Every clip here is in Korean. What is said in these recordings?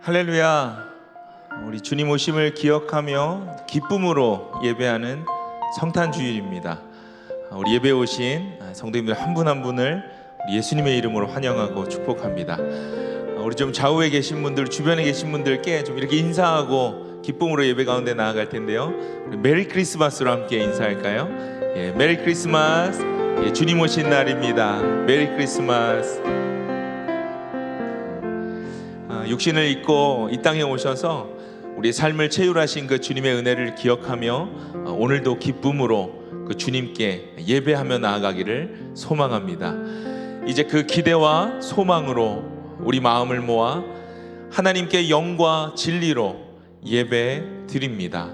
할렐루야. 우리 주님 오심을 기억하며 기쁨으로 예배하는 성탄 주일입니다. 우리 예배 오신 성도님들 한 분 한 분을 예수님의 이름으로 환영하고 축복합니다. 우리 좀 좌우에 계신 분들, 주변에 계신 분들께 좀 이렇게 인사하고 기쁨으로 예배 가운데 나아갈 텐데요. 메리 크리스마스로 함께 인사할까요? 메리 크리스마스. 주님 오신 날입니다. 메리 크리스마스. 육신을 입고 이 땅에 오셔서 우리의 삶을 채울하신 그 주님의 은혜를 기억하며 오늘도 기쁨으로 그 주님께 예배하며 나아가기를 소망합니다. 이제 그 기대와 소망으로 우리 마음을 모아 하나님께 영과 진리로 예배 드립니다.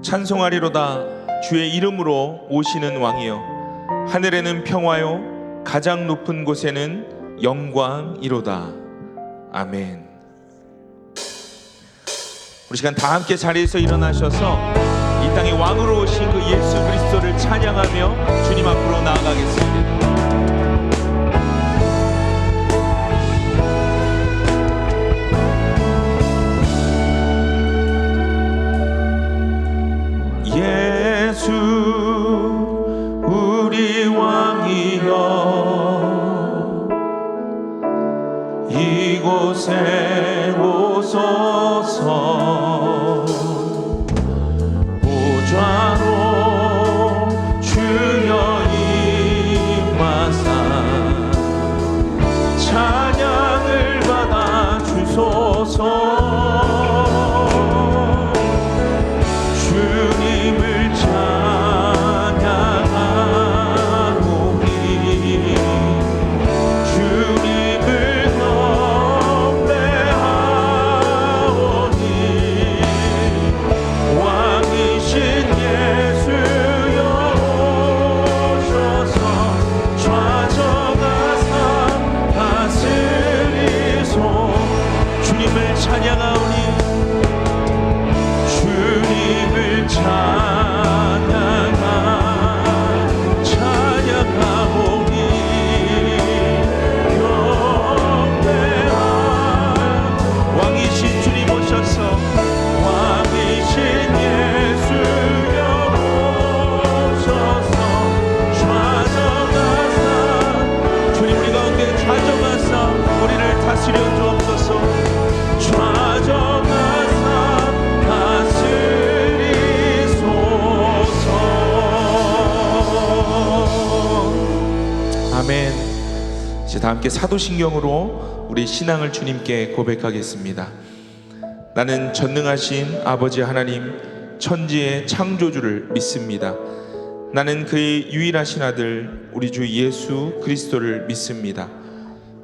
찬송하리로다 주의 이름으로 오시는 왕이여, 하늘에는 평화요 가장 높은 곳에는 영광이로다. 아멘. 우리 시간 다 함께 자리에서 일어나셔서 이 땅에 왕으로 오신 그 예수 그리스도를 찬양하며 주님 앞으로 나아가겠습니다. 예수 우리 왕이여, 이곳에 오소서. 보좌로 주여 임하사 찬양을 받아 주소서. 아멘. 이제 다 함께 사도신경으로 우리 신앙을 주님께 고백하겠습니다. 나는 전능하신 아버지 하나님, 천지의 창조주를 믿습니다. 나는 그의 유일하신 아들 우리 주 예수 그리스도를 믿습니다.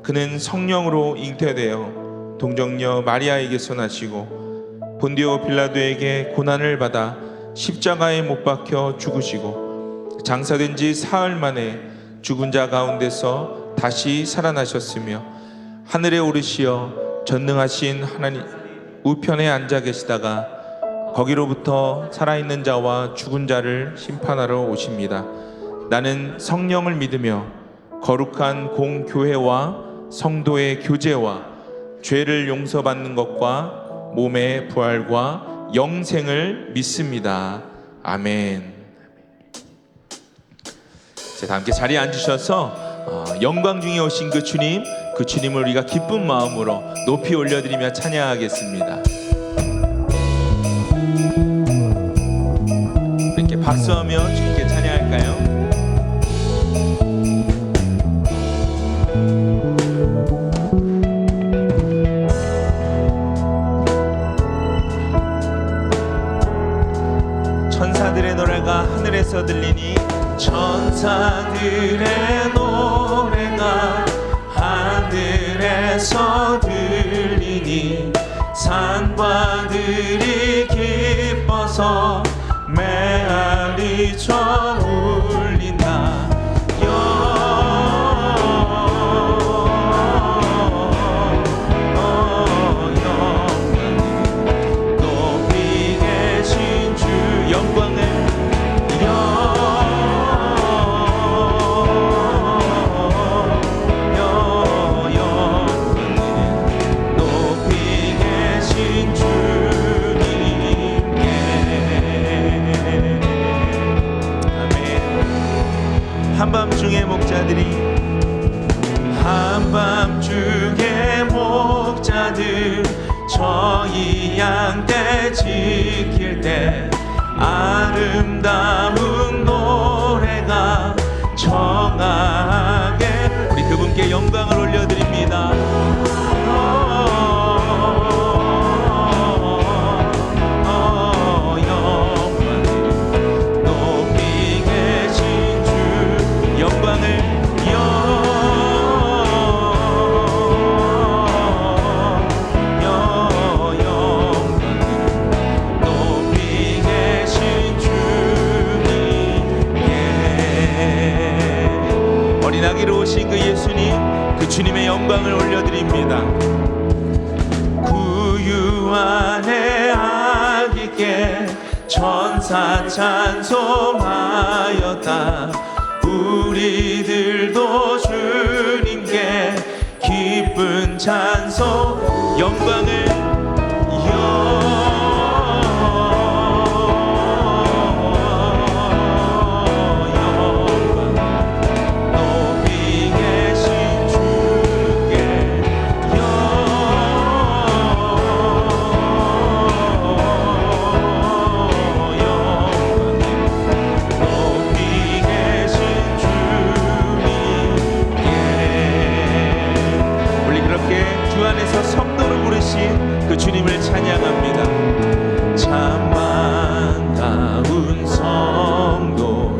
그는 성령으로 잉태되어 동정녀 마리아에게서 나시고 본디오 빌라도에게 고난을 받아 십자가에 못 박혀 죽으시고 장사된 지 사흘 만에 죽은 자 가운데서 다시 살아나셨으며 하늘에 오르시어 전능하신 하나님 우편에 앉아 계시다가 거기로부터 살아있는 자와 죽은 자를 심판하러 오십니다. 나는 성령을 믿으며 거룩한 공교회와 성도의 교제와 죄를 용서받는 것과 몸의 부활과 영생을 믿습니다. 아멘. 다 함께 자리에 앉으셔서 영광 중에 오신 그 주님을 우리가 기쁜 마음으로 높이 올려드리며 찬양하겠습니다. 이렇게 박수하며 주님께 찬양할까요? 천사들의 노래가 하늘에서 들리니 천사들의 노래가 하늘에서 들리니 산과들이 기뻐서 메아리쳐 울린다. 높이 계신 주 영광을 높이 계신 주님께. 아멘. 한밤중에 목자들 저희 양떼 지킬 때 아름다운 노래가 청하게 우리 그분께 영광을 올려드립니다. 높이 계신 주 영광을 어린아기로 오신 그 예수님, 그 주님의 영광을 올려드립니다. 구유 안에 아기께 천사 찬송하였다. 우리들도 주님께 기쁜 찬송 영광을 그 주님을 찬양합니다. 참 반가운 성도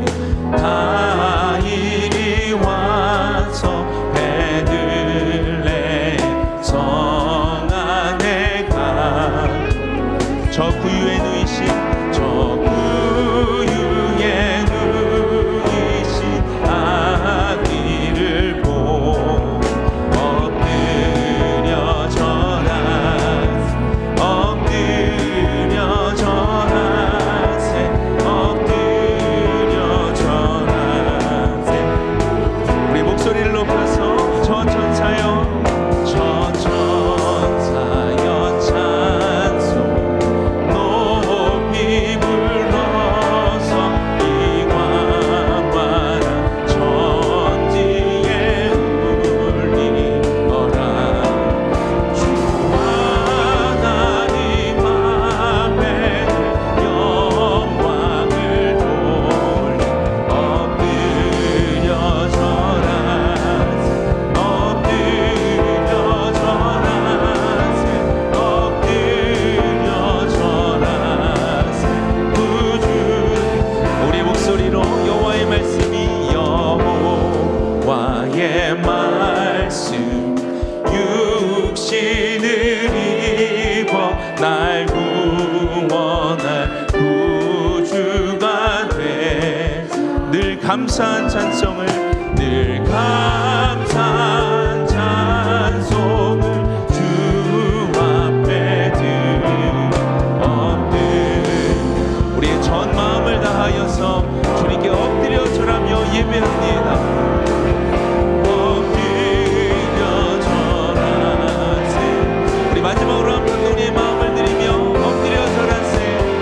다 이리 와서 베들레 성 안에 가. 저 구유에 누이신 저 구유에 누이신 아기를 보고 엎드려 우리 목소리를 높여서 저 천사여 찬송 높이 불러서 이 광활한 천지에 울리어라. 주 하나님 앞에 영광을 돌리 엎드려 절하세 엎드려 절하세 구주. 우리 목소리로 여호와의 말씀이 여호와의 말씀 육신을 입어 날 구원할 구주가 돼. 늘 감사한 찬송을 늘 감사한 찬송을 주 앞에 엎드려 우리의 전 마음을 다하여서 주님께 엎드려 절하며 예배합니다. 마지막으로 한번 우리의 마음을 드리며 엎드려 절하세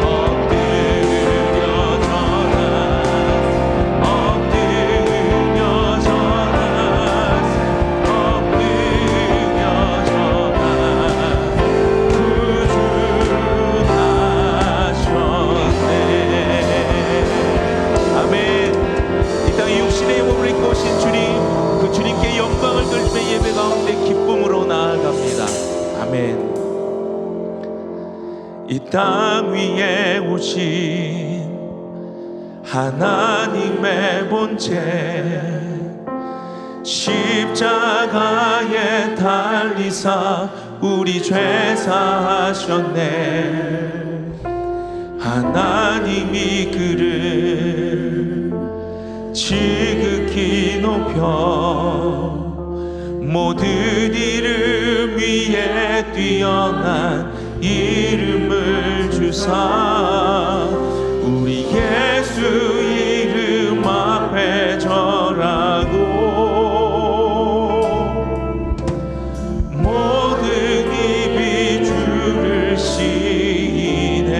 엎드려 절하세 엎드려 절하세 엎드려 절하세 구주 나셨네. 아멘. 이 땅에 육신의 몸을 입고 오신 주님, 그 주님께 영광을 돌리며 예배 가운데 기쁨으로 나아갑니다. 아멘. 이 땅 위에 오신 하나님의 본체 십자가에 달리사 우리 죄 사하셨네. 하나님이 그를 지극히 높여 모든 이름 위에 뛰어난 이름을 주사 우리 예수 이름 앞에 절하고 모든 입이 주를 시인해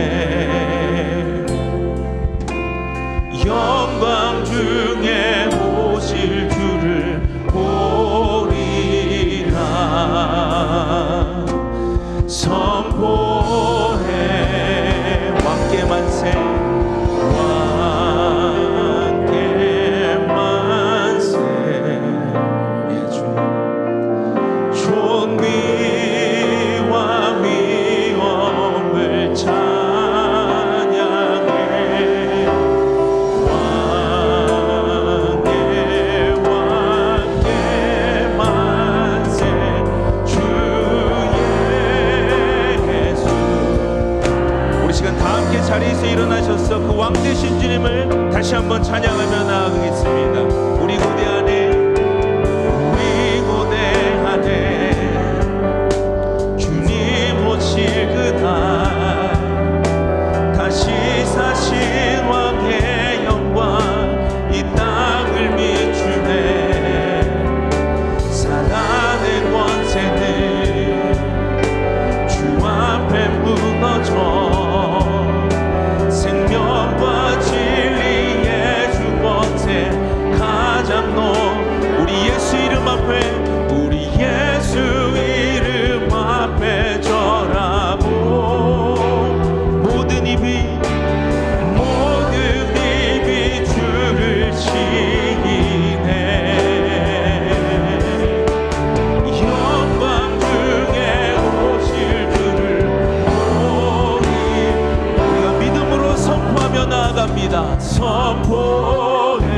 영광 중에 오실 주를 보리라 선포해 왕께 만세 왕께 만세 예 주님 존귀와 위엄을 찬양해 왕께 만세 주의 예수. 우리 시간 다 함께 자리에서 일어나셔서 그 왕 되신 주님을 다시 한번 찬양하며 나아가겠습니다. 우리 고대 안에 주님 오실 그날 다시 사신 왕의 영광 이 땅을 비추네. 사단의 권세는 주 앞에 무너져 생명과 진리의 주권세 가장 높은 우리 예수 이름 앞에 우리 예수 이름 앞에 절하고 모든 입이 주를 시기네. 영광 중에 오실 주를 보리 우리가 믿음으로 선포하며 나아갑니다. 선포해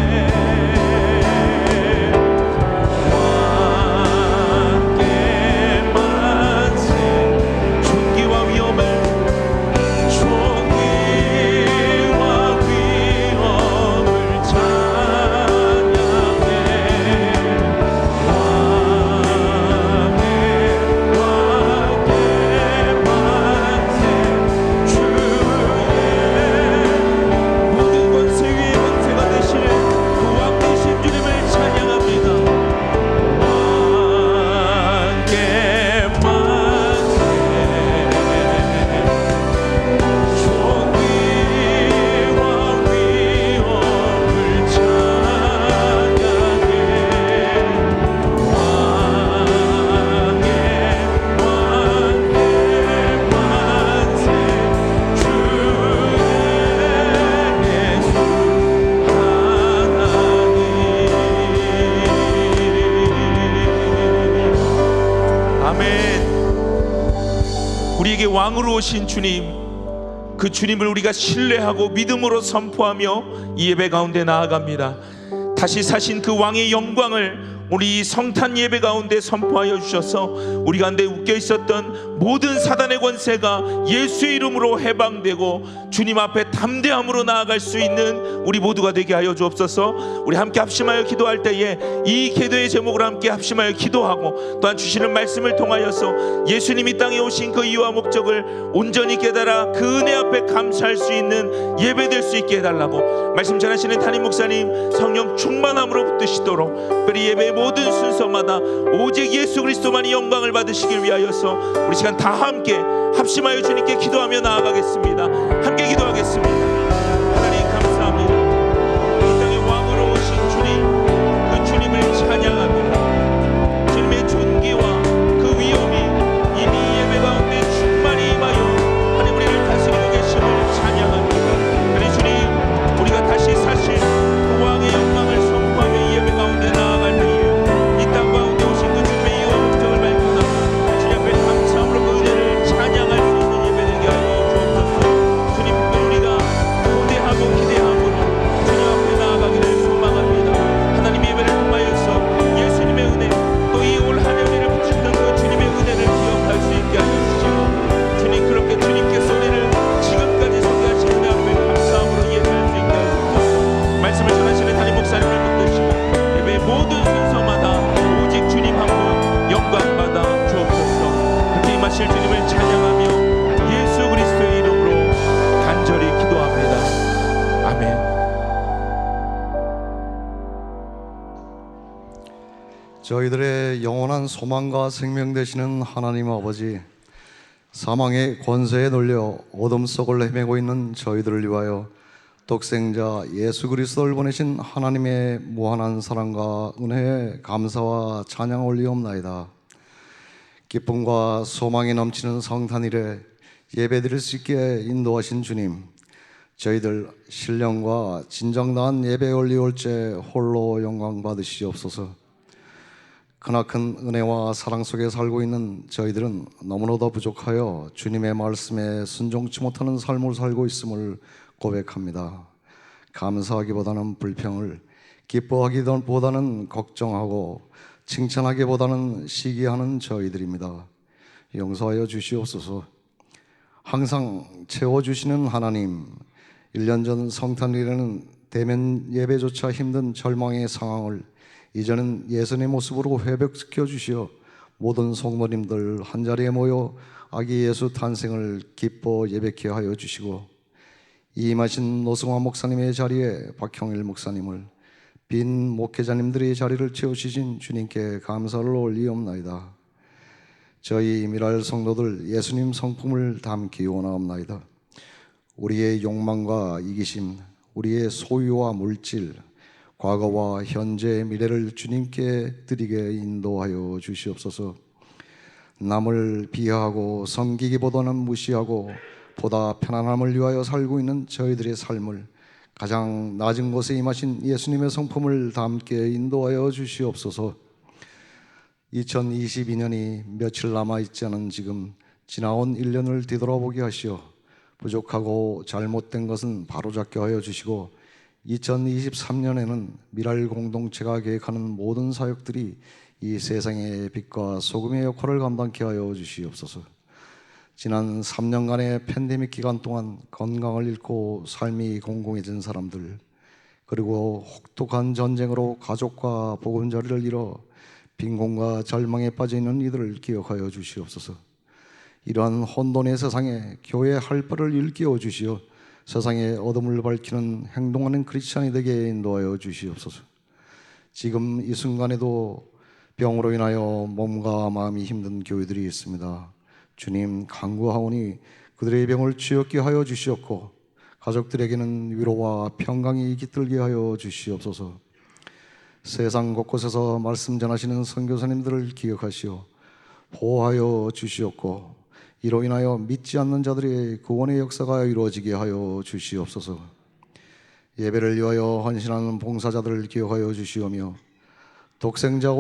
우리에게 왕으로 오신 주님, 그 주님을 우리가 신뢰하고 믿음으로 선포하며 이 예배 가운데 나아갑니다. 다시 사신 그 왕의 영광을 우리 성탄 예배 가운데 선포하여 주셔서 우리 가운데 웃겨 있었던 모든 사단의 권세가 예수의 이름으로 해방되고 주님 앞에 담대함으로 나아갈 수 있는 우리 모두가 되게 하여 주옵소서. 우리 함께 합심하여 기도할 때에 이 기도의 제목을 함께 합심하여 기도하고 또한 주시는 말씀을 통하여서 예수님이 땅에 오신 그 이유와 목적을 온전히 깨달아 그 은혜 앞에 감사할 수 있는 예배 될 수 있게 해달라고 말씀 전하시는 담임 목사님 성령 충만함으로 붙드시도록 특별히 예배의 모든 순서마다 오직 예수 그리스도만이 영광을 받으시길 위하여서 우리 시간 다 함께 합심하여 주님께 기도하며 나아가겠습니다. 함께 기도하겠습니다. 하나님 감사합니다. 이 땅의 왕으로 오신 주님, 그 주님을 찬양합니다. 주님의 존귀와 그 위엄이 이미 예배 가운데 충만히 임하여 하나님 우리를 다스리고 계심을 찬양합니다. 그래 주님, 우리가 다시 사실 그 왕의 영광을 선포하며 이 예배 가운데 나아갈 때에 이 땅 가운데 오신 그 주님의 이유와 목적을 발견하고 주님 앞에 감사함으로 그 은혜를 찬양할 수 있는 예배 되게 하여 주옵소서. 주님, 우리가 아멘. 저희들의 영원한 소망과 생명 되시는 하나님 아버지, 사망의 권세에 놀려 어둠 속을 헤매고 있는 저희들을 위하여 독생자 예수 그리스도를 보내신 하나님의 무한한 사랑과 은혜에 감사와 찬양 올리옵나이다. 기쁨과 소망이 넘치는 성탄일에 예배드릴 수 있게 인도하신 주님, 저희들 신령과 진정다한 예배 올리올 때 홀로 영광 받으시옵소서. 크나큰 은혜와 사랑 속에 살고 있는 저희들은 너무나도 부족하여 주님의 말씀에 순종치 못하는 삶을 살고 있음을 고백합니다. 감사하기보다는 불평을, 기뻐하기보다는 걱정하고 칭찬하기보다는 시기하는 저희들입니다. 용서하여 주시옵소서. 항상 채워주시는 하나님, 1년 전 성탄일에는 대면 예배조차 힘든 절망의 상황을 이제는 예수님의 모습으로 회복시켜 주시어 모든 성도님들 한자리에 모여 아기 예수 탄생을 기뻐 예배케 하여 주시고, 이 임하신 노승환 목사님의 자리에 박형일 목사님을, 빈 목회자님들의 자리를 채우시신 주님께 감사를 올리옵나이다. 저희 미랄 성도들 예수님 성품을 담기 원하옵나이다. 우리의 욕망과 이기심, 우리의 소유와 물질, 과거와 현재의 미래를 주님께 드리게 인도하여 주시옵소서. 남을 비하하고 섬기기보다는 무시하고 보다 편안함을 위하여 살고 있는 저희들의 삶을 가장 낮은 곳에 임하신 예수님의 성품을 담게 인도하여 주시옵소서. 2022년이 며칠 남아있지 않은 지금 지나온 1년을 뒤돌아보게 하시어 부족하고 잘못된 것은 바로잡게 하여 주시고, 2023년에는 미랄 공동체가 계획하는 모든 사역들이 이 세상의 빛과 소금의 역할을 감당케 하여 주시옵소서. 지난 3년간의 팬데믹 기간 동안 건강을 잃고 삶이 공공해진 사람들, 그리고 혹독한 전쟁으로 가족과 보금자리를 잃어 빈곤과 절망에 빠져 있는 이들을 기억하여 주시옵소서. 이러한 혼돈의 세상에 교회의 할 바를 일깨워 주시어 세상의 어둠을 밝히는 행동하는 크리스찬이 되게 인도하여 주시옵소서. 지금 이 순간에도 병으로 인하여 몸과 마음이 힘든 교회들이 있습니다. 주님, 간구하오니 그들의 병을 치유케 하여 주시옵고, 가족들에게는 위로와 평강이 깃들게 하여 주시옵소서. 세상 곳곳에서 말씀 전하시는 선교사님들을 기억하시어 보호하여 주시옵고, 이로 인하여 믿지 않는 자들의 구원의 역사가 이루어지게 하여 주시옵소서. 예배를 위하여 헌신하는 봉사자들을 기억하여 주시오며, 독생자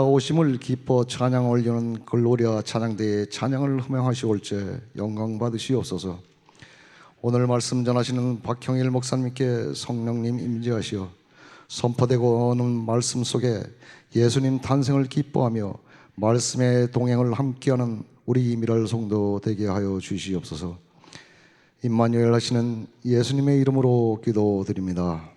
오심을 기뻐 찬양 올리는 글로리아 찬양대의 찬양을 흠양하시올 때 영광 받으시옵소서. 오늘 말씀 전하시는 박형일 목사님께 성령님 임재하시어 선포되고 오는 말씀 속에 예수님 탄생을 기뻐하며 말씀의 동행을 함께하는 우리 미랄 성도 되게 하여 주시옵소서. 임마누엘 하시는 예수님의 이름으로 기도드립니다.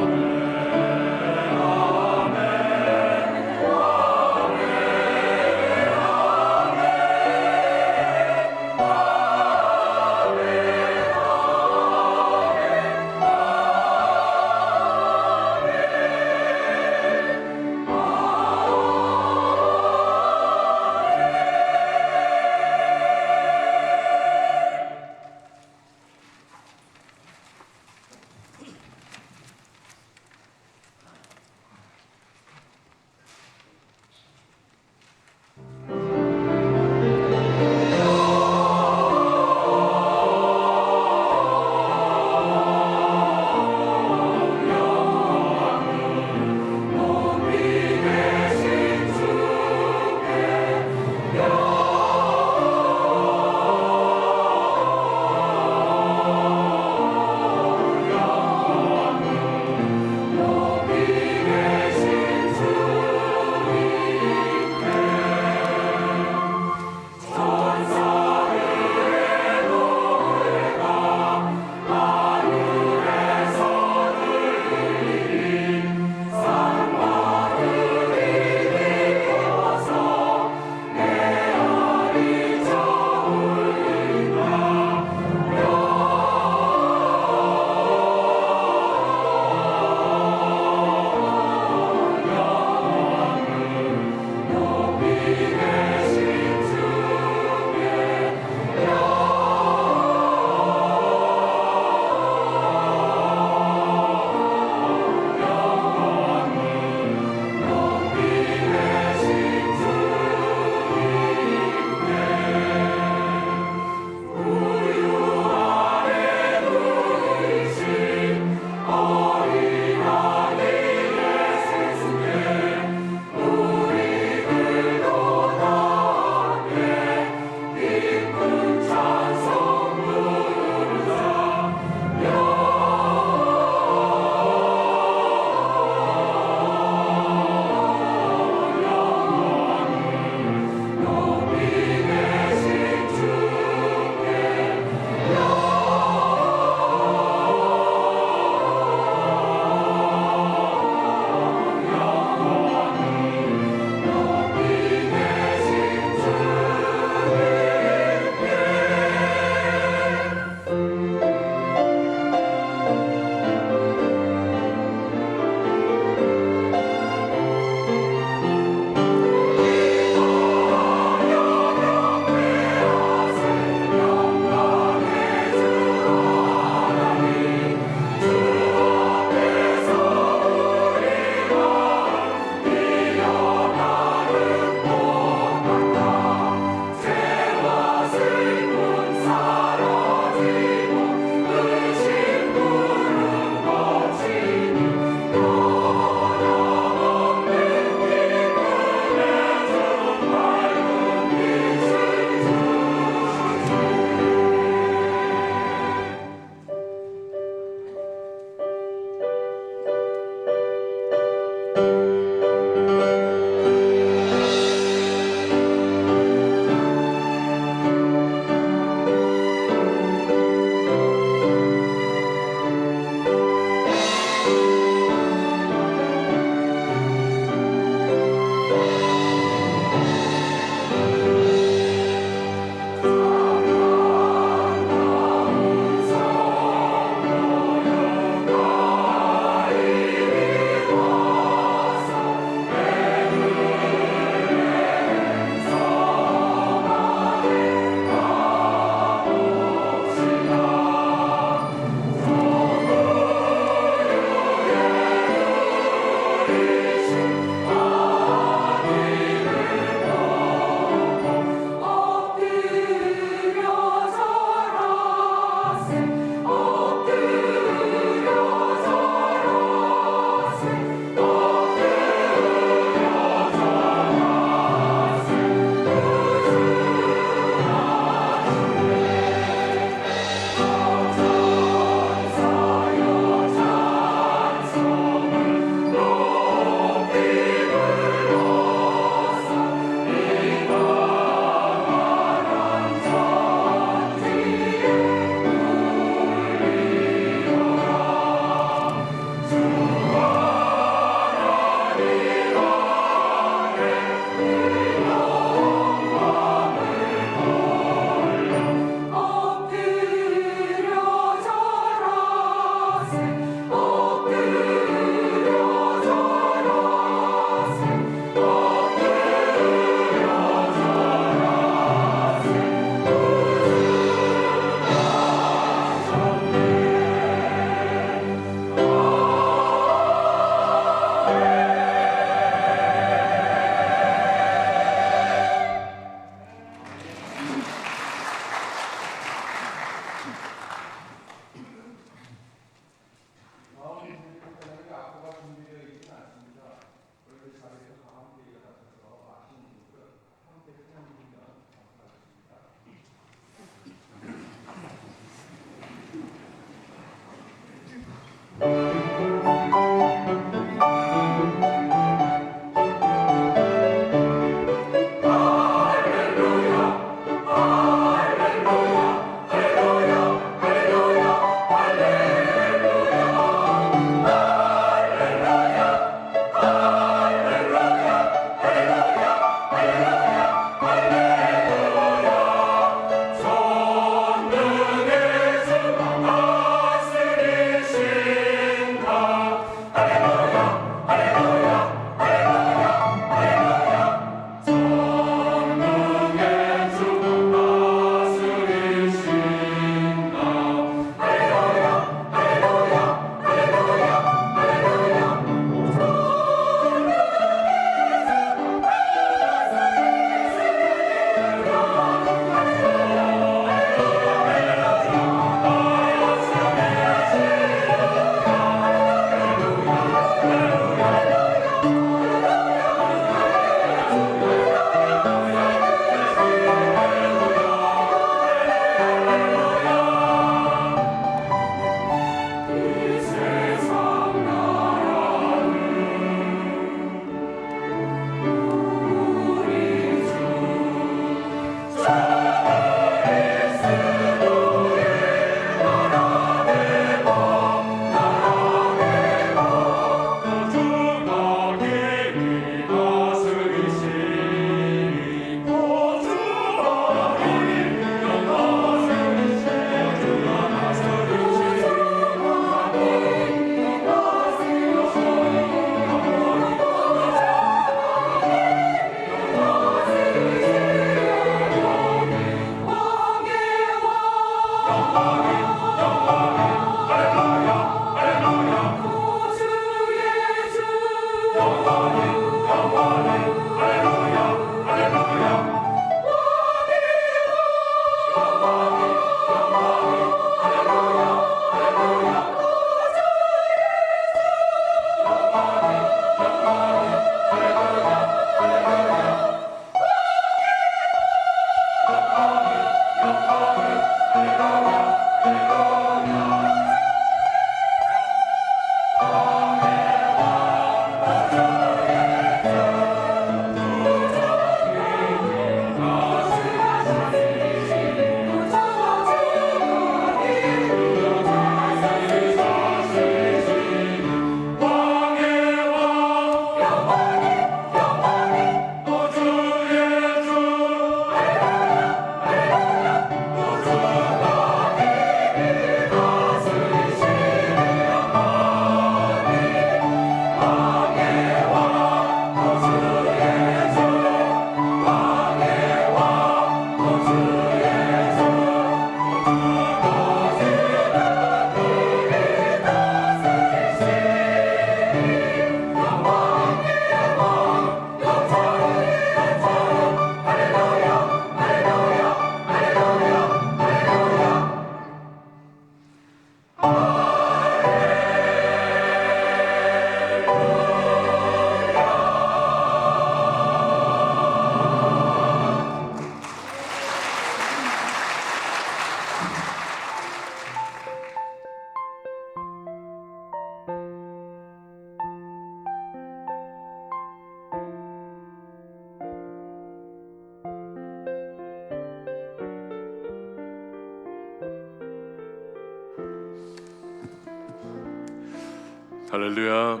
할렐루야.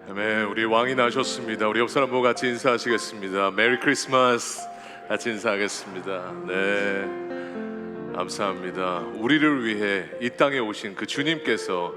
아멘. 우리 왕이 나셨습니다. 우리 옆 사람 보고 같이 인사하시겠습니다. 메리 크리스마스. 같이 인사하겠습니다. 네, 감사합니다. 우리를 위해 이 땅에 오신 그 주님께서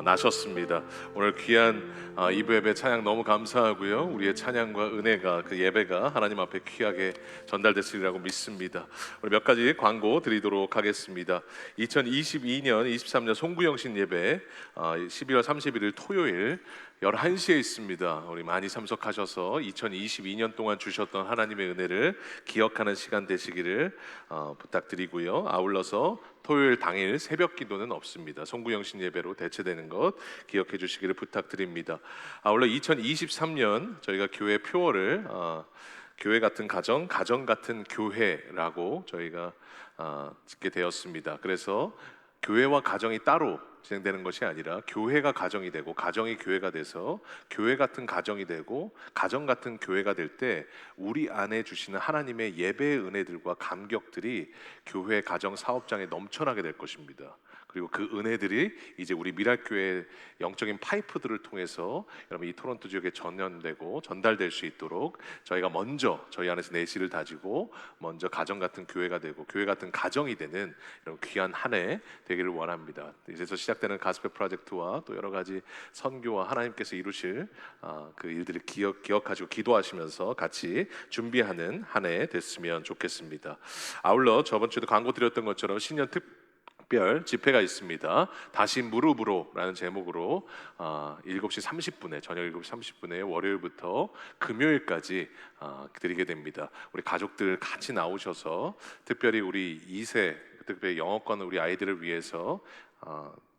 나셨습니다. 오늘 귀한 이브 예배 찬양 너무 감사하고요. 우리의 찬양과 은혜가 그 예배가 하나님 앞에 귀하게 전달됐으리라고 믿습니다. 우리 몇 가지 광고 드리도록 하겠습니다. 2022년 23년 송구영신 예배 12월 31일 토요일 11시에 있습니다. 우리 많이 참석하셔서 2022년 동안 주셨던 하나님의 은혜를 기억하는 시간 되시기를 부탁드리고요. 아울러서 토요일 당일 새벽 기도는 없습니다. 송구영신 예배로 대체되는 것 기억해 주시기를 부탁드립니다. 아울러 2023년 저희가 교회 표어를 교회 같은 가정, 가정 같은 교회라고 저희가 짓게 되었습니다. 그래서 교회와 가정이 따로 진행되는 것이 아니라 교회가 가정이 되고 가정이 교회가 돼서 교회 같은 가정이 되고 가정 같은 교회가 될 때 우리 안에 주시는 하나님의 예배의 은혜들과 감격들이 교회 가정 사업장에 넘쳐나게 될 것입니다. 그리고 그 은혜들이 이제 우리 미랄교회의 영적인 파이프들을 통해서 여러분 이 토론토 지역에 전연되고 전달될 수 있도록 저희가 먼저 저희 안에서 내실을 다지고 먼저 가정 같은 교회가 되고 교회 같은 가정이 되는 이런 귀한 한 해 되기를 원합니다. 이제서 시작되는 가스펠 프로젝트와 또 여러 가지 선교와 하나님께서 이루실 그 일들을 기억하시고 기도하시면서 같이 준비하는 한 해 됐으면 좋겠습니다. 아울러 저번 주에도 광고 드렸던 것처럼 신년 특별 집회가 있습니다. 다시 무릎으로라는 제목으로 7시 30분에 저녁 7시 30분에 월요일부터 금요일까지 드리게 됩니다. 우리 가족들 같이 나오셔서 특별히 우리 2세 특별히 영어권 우리 아이들을 위해서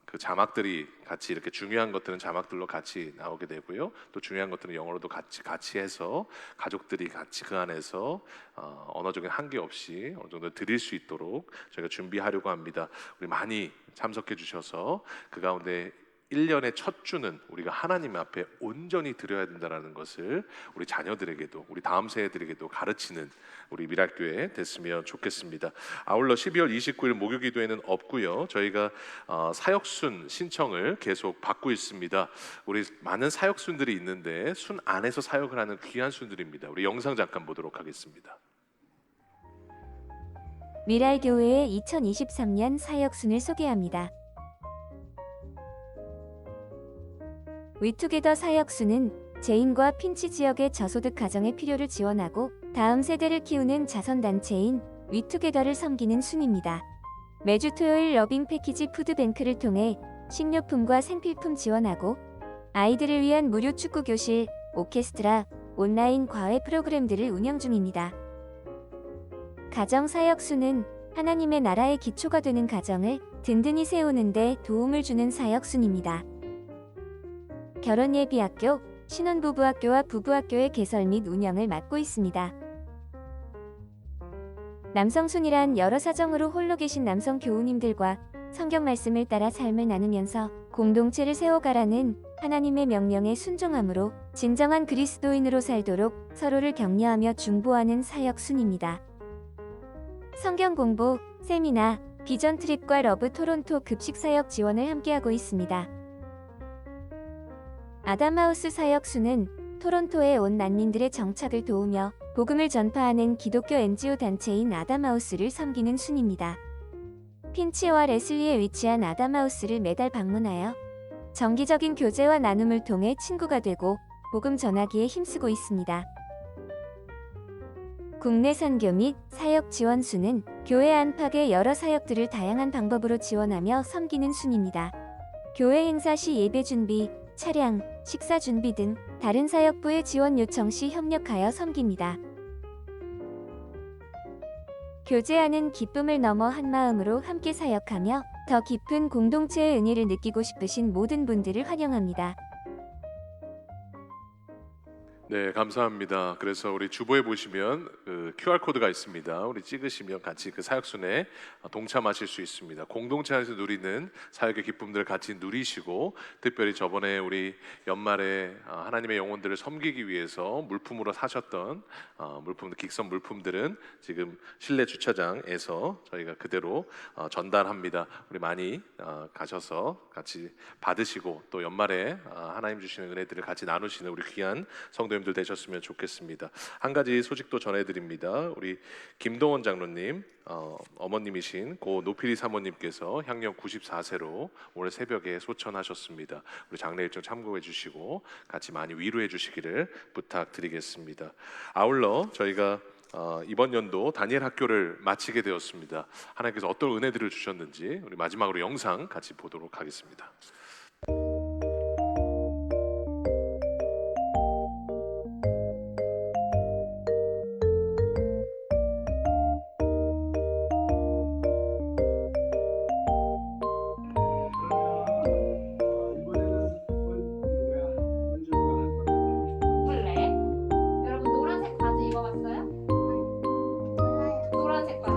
그 자막들이 같이 이렇게 중요한 것들은 자막들로 같이 나오게 되고요. 또 중요한 것들은 영어로도 같이 해서 가족들이 같이 그 안에서 언어적인 한계 없이 어느 정도 드릴 수 있도록 저희가 준비하려고 합니다. 우리 많이 참석해 주셔서 그 가운데 1년의 첫 주는 우리가 하나님 앞에 온전히 드려야 된다는 것을 우리 자녀들에게도 우리 다음 세대들에게도 가르치는 우리 미랄교회 됐으면 좋겠습니다. 아울러 12월 29일 목요기도에는 없고요. 저희가 사역순 신청을 계속 받고 있습니다. 우리 많은 사역순들이 있는데 순 안에서 사역을 하는 귀한 순들입니다. 우리 영상 잠깐 보도록 하겠습니다. 미랄교회의 2023년 사역순을 소개합니다. 위투게더 사역수는 제인과 핀치 지역의 저소득 가정의 필요를 지원하고 다음 세대를 키우는 자선단체인 위투게더를 섬기는 순입니다. 매주 토요일 러빙 패키지 푸드뱅크를 통해 식료품과 생필품 지원하고 아이들을 위한 무료 축구 교실, 오케스트라, 온라인 과외 프로그램들을 운영 중입니다. 가정 사역수는 하나님의 나라의 기초가 되는 가정을 든든히 세우는 데 도움을 주는 사역순입니다. 결혼예비학교, 신혼부부학교와 부부학교의 개설 및 운영을 맡고 있습니다. 남성순이란 여러 사정으로 홀로 계신 남성 교우님들과 성경 말씀을 따라 삶을 나누면서 공동체를 세워가라는 하나님의 명령에 순종함으로 진정한 그리스도인으로 살도록 서로를 격려하며 중보하는 사역순입니다. 성경 공부, 세미나, 비전 트립과 러브 토론토 급식 사역 지원을 함께하고 있습니다. 아담하우스 사역수는 토론토에 온 난민들의 정착을 도우며 복음을 전파하는 기독교 NGO 단체인 아담하우스를 섬기는 순입니다. 핀치와 레슬리에 위치한 아담하우스를 매달 방문하여 정기적인 교제와 나눔을 통해 친구가 되고 복음 전하기에 힘쓰고 있습니다. 국내 선교 및 사역 지원수는 교회 안팎의 여러 사역들을 다양한 방법으로 지원하며 섬기는 순입니다. 교회 행사 시 예배 준비, 차량, 식사 준비 등 다른 사역부의 지원 요청 시 협력하여 섬깁니다. 교제하는 기쁨을 넘어 한 마음으로 함께 사역하며 더 깊은 공동체의 은혜를 느끼고 싶으신 모든 분들을 환영합니다. 네, 감사합니다. 그래서 우리 주보에 보시면 그 QR 코드가 있습니다. 우리 찍으시면 같이 그 사역순에 동참하실 수 있습니다. 공동체 안에서 누리는 사역의 기쁨들을 같이 누리시고, 특별히 저번에 우리 연말에 하나님의 영혼들을 섬기기 위해서 물품으로 사셨던 물품들, 긱선 물품들은 지금 실내 주차장에서 저희가 그대로 전달합니다. 우리 많이 가셔서 같이 받으시고, 또 연말에 하나님 주시는 은혜들을 같이 나누시는 우리 귀한 성도님들 되셨으면 좋겠습니다. 한 가지 소식도 전해드립니다. 우리 김동원 장로님, 어머님이신 고 노필이 사모님께서 향년 94세로 오늘 새벽에 소천하셨습니다. 우리 장례 일정 참고해 주시고 같이 많이 위로해 주시기를 부탁드리겠습니다. 아울러 저희가 이번 연도 다니엘 학교를 마치게 되었습니다. 하나님께서 어떤 은혜들을 주셨는지 우리 마지막으로 영상 같이 보도록 하겠습니다. 원래 여러분 노란색 바지 입어봤어요? 노란색 바지.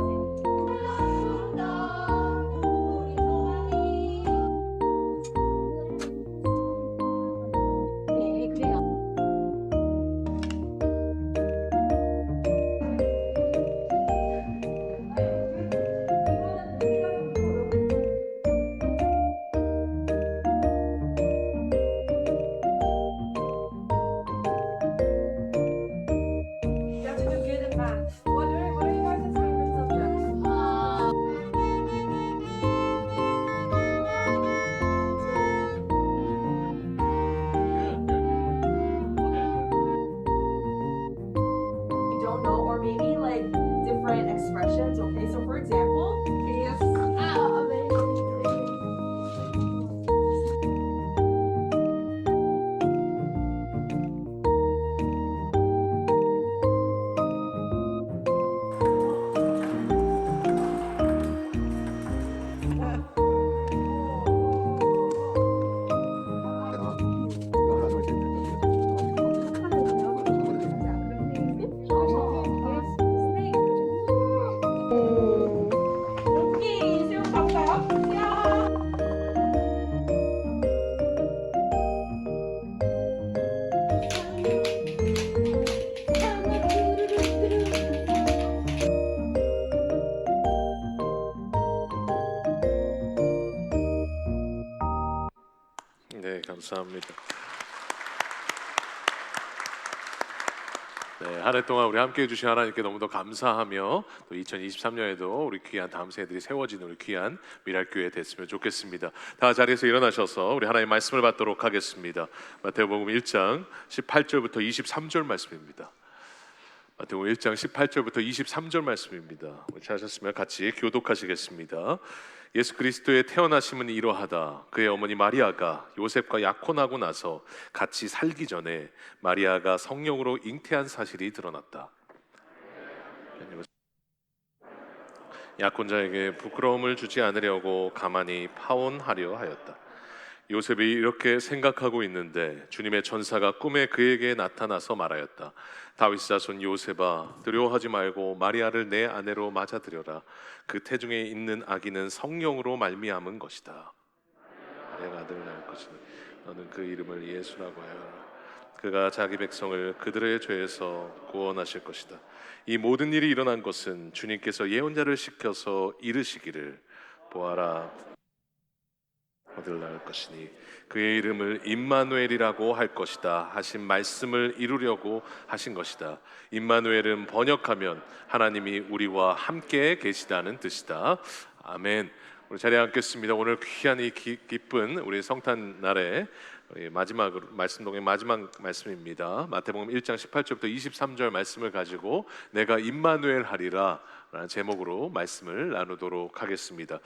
네, 그래요. You have to do good and bad. What are you guys' favorite subjects? You don't know, or maybe like different expressions. Okay, so for example, if 여기 수영 가볼까요? 야! 네, 감사합니다. 네, 한 해 동안 우리 함께 해주신 하나님께 너무도 감사하며 또 2023년에도 우리 귀한 다음 세대들이 세워지는 우리 귀한 미랄교회 됐으면 좋겠습니다. 다 자리에서 일어나셔서 우리 하나님의 말씀을 받도록 하겠습니다. 마태복음 1장 18절부터 23절 말씀입니다. 마태복음 1장 18절부터 23절 말씀입니다. 찾으셨으면 같이 교독하시겠습니다. 예수 그리스도의 태어나심은 이러하다. 그의 어머니 마리아가 요셉과 약혼하고 나서 같이 살기 전에 마리아가 성령으로 잉태한 사실이 드러났다. 약혼자에게 부끄러움을 주지 않으려고 가만히 파혼하려 하였다. 요셉이 이렇게 생각하고 있는데 주님의 천사가 꿈에 그에게 나타나서 말하였다. 다윗 자손 요셉아, 두려워하지 말고 마리아를 내 아내로 맞아들여라. 그 태중에 있는 아기는 성령으로 말미암은 것이다. 내가 아들을 낳을 것이니 너는 그 이름을 예수라고 하여라. 그가 자기 백성을 그들의 죄에서 구원하실 것이다. 이 모든 일이 일어난 것은 주님께서 예언자를 시켜서 이르시기를 보아라, 아들을 낳을 것이니 그의 이름을 임마누엘이라고 할 것이다 하신 말씀을 이루려고 하신 것이다. 임마누엘은 번역하면 하나님이 우리와 함께 계시다는 뜻이다. 아멘. 우리 자리에 앉겠습니다. 오늘 귀한 이 기쁜 우리 성탄 날에 마지막으로 말씀동의 마지막 말씀입니다. 마태복음 1장 18절부터 23절 말씀을 가지고 내가 임마누엘 하리라 라는 제목으로 말씀을 나누도록 하겠습니다.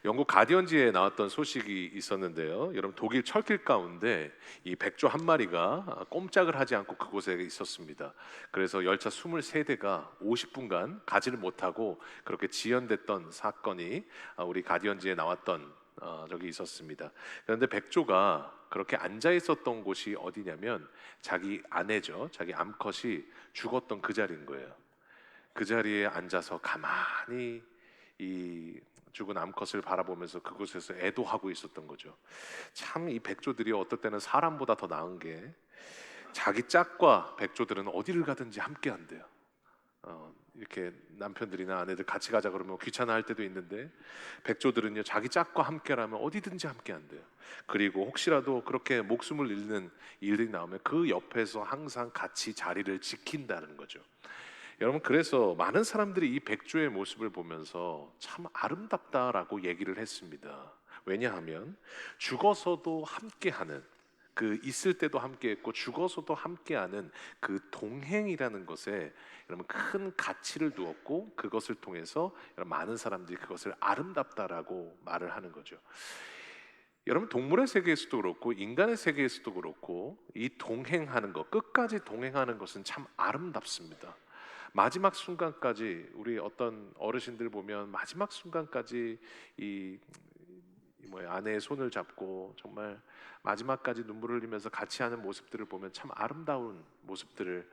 영국 가디언지에 나왔던 소식이 있었는데요. 여러분, 독일 철길 가운데 이 백조 한 마리가 꼼짝을 하지 않고 그곳에 있었습니다. 그래서 열차 23대가 50분간 가지를 못하고 그렇게 지연됐던 사건이 우리 가디언지에 나왔던 적이 있었습니다. 그런데 백조가 그렇게 앉아 있었던 곳이 어디냐면 자기 아내죠. 자기 암컷이 죽었던 그 자리인 거예요. 그 자리에 앉아서 가만히 이 죽은 암컷을 바라보면서 그곳에서 애도하고 있었던 거죠. 참 이 백조들이 어떨 때는 사람보다 더 나은 게 자기 짝과 백조들은 어디를 가든지 함께 한대요. 이렇게 남편들이나 아내들 같이 가자 그러면 귀찮아할 때도 있는데 백조들은요, 자기 짝과 함께라면 어디든지 함께 한대요. 그리고 혹시라도 그렇게 목숨을 잃는 일들이 나오면 그 옆에서 항상 같이 자리를 지킨다는 거죠. 여러분, 그래서 많은 사람들이 이 백조의 모습을 보면서 참 아름답다라고 얘기를 했습니다. 왜냐하면 죽어서도 함께하는, 그 있을 때도 함께했고 죽어서도 함께하는 그 동행이라는 것에 여러분 큰 가치를 두었고 그것을 통해서 여러분 많은 사람들이 그것을 아름답다라고 말을 하는 거죠. 여러분, 동물의 세계에서도 그렇고 인간의 세계에서도 그렇고 이 동행하는 것, 끝까지 동행하는 것은 참 아름답습니다. 마지막 순간까지 우리 어떤 어르신들 보면 마지막 순간까지 아내의 손을 잡고 정말 마지막까지 눈물을 흘리면서 같이 하는 모습들을 보면 참 아름다운 모습들을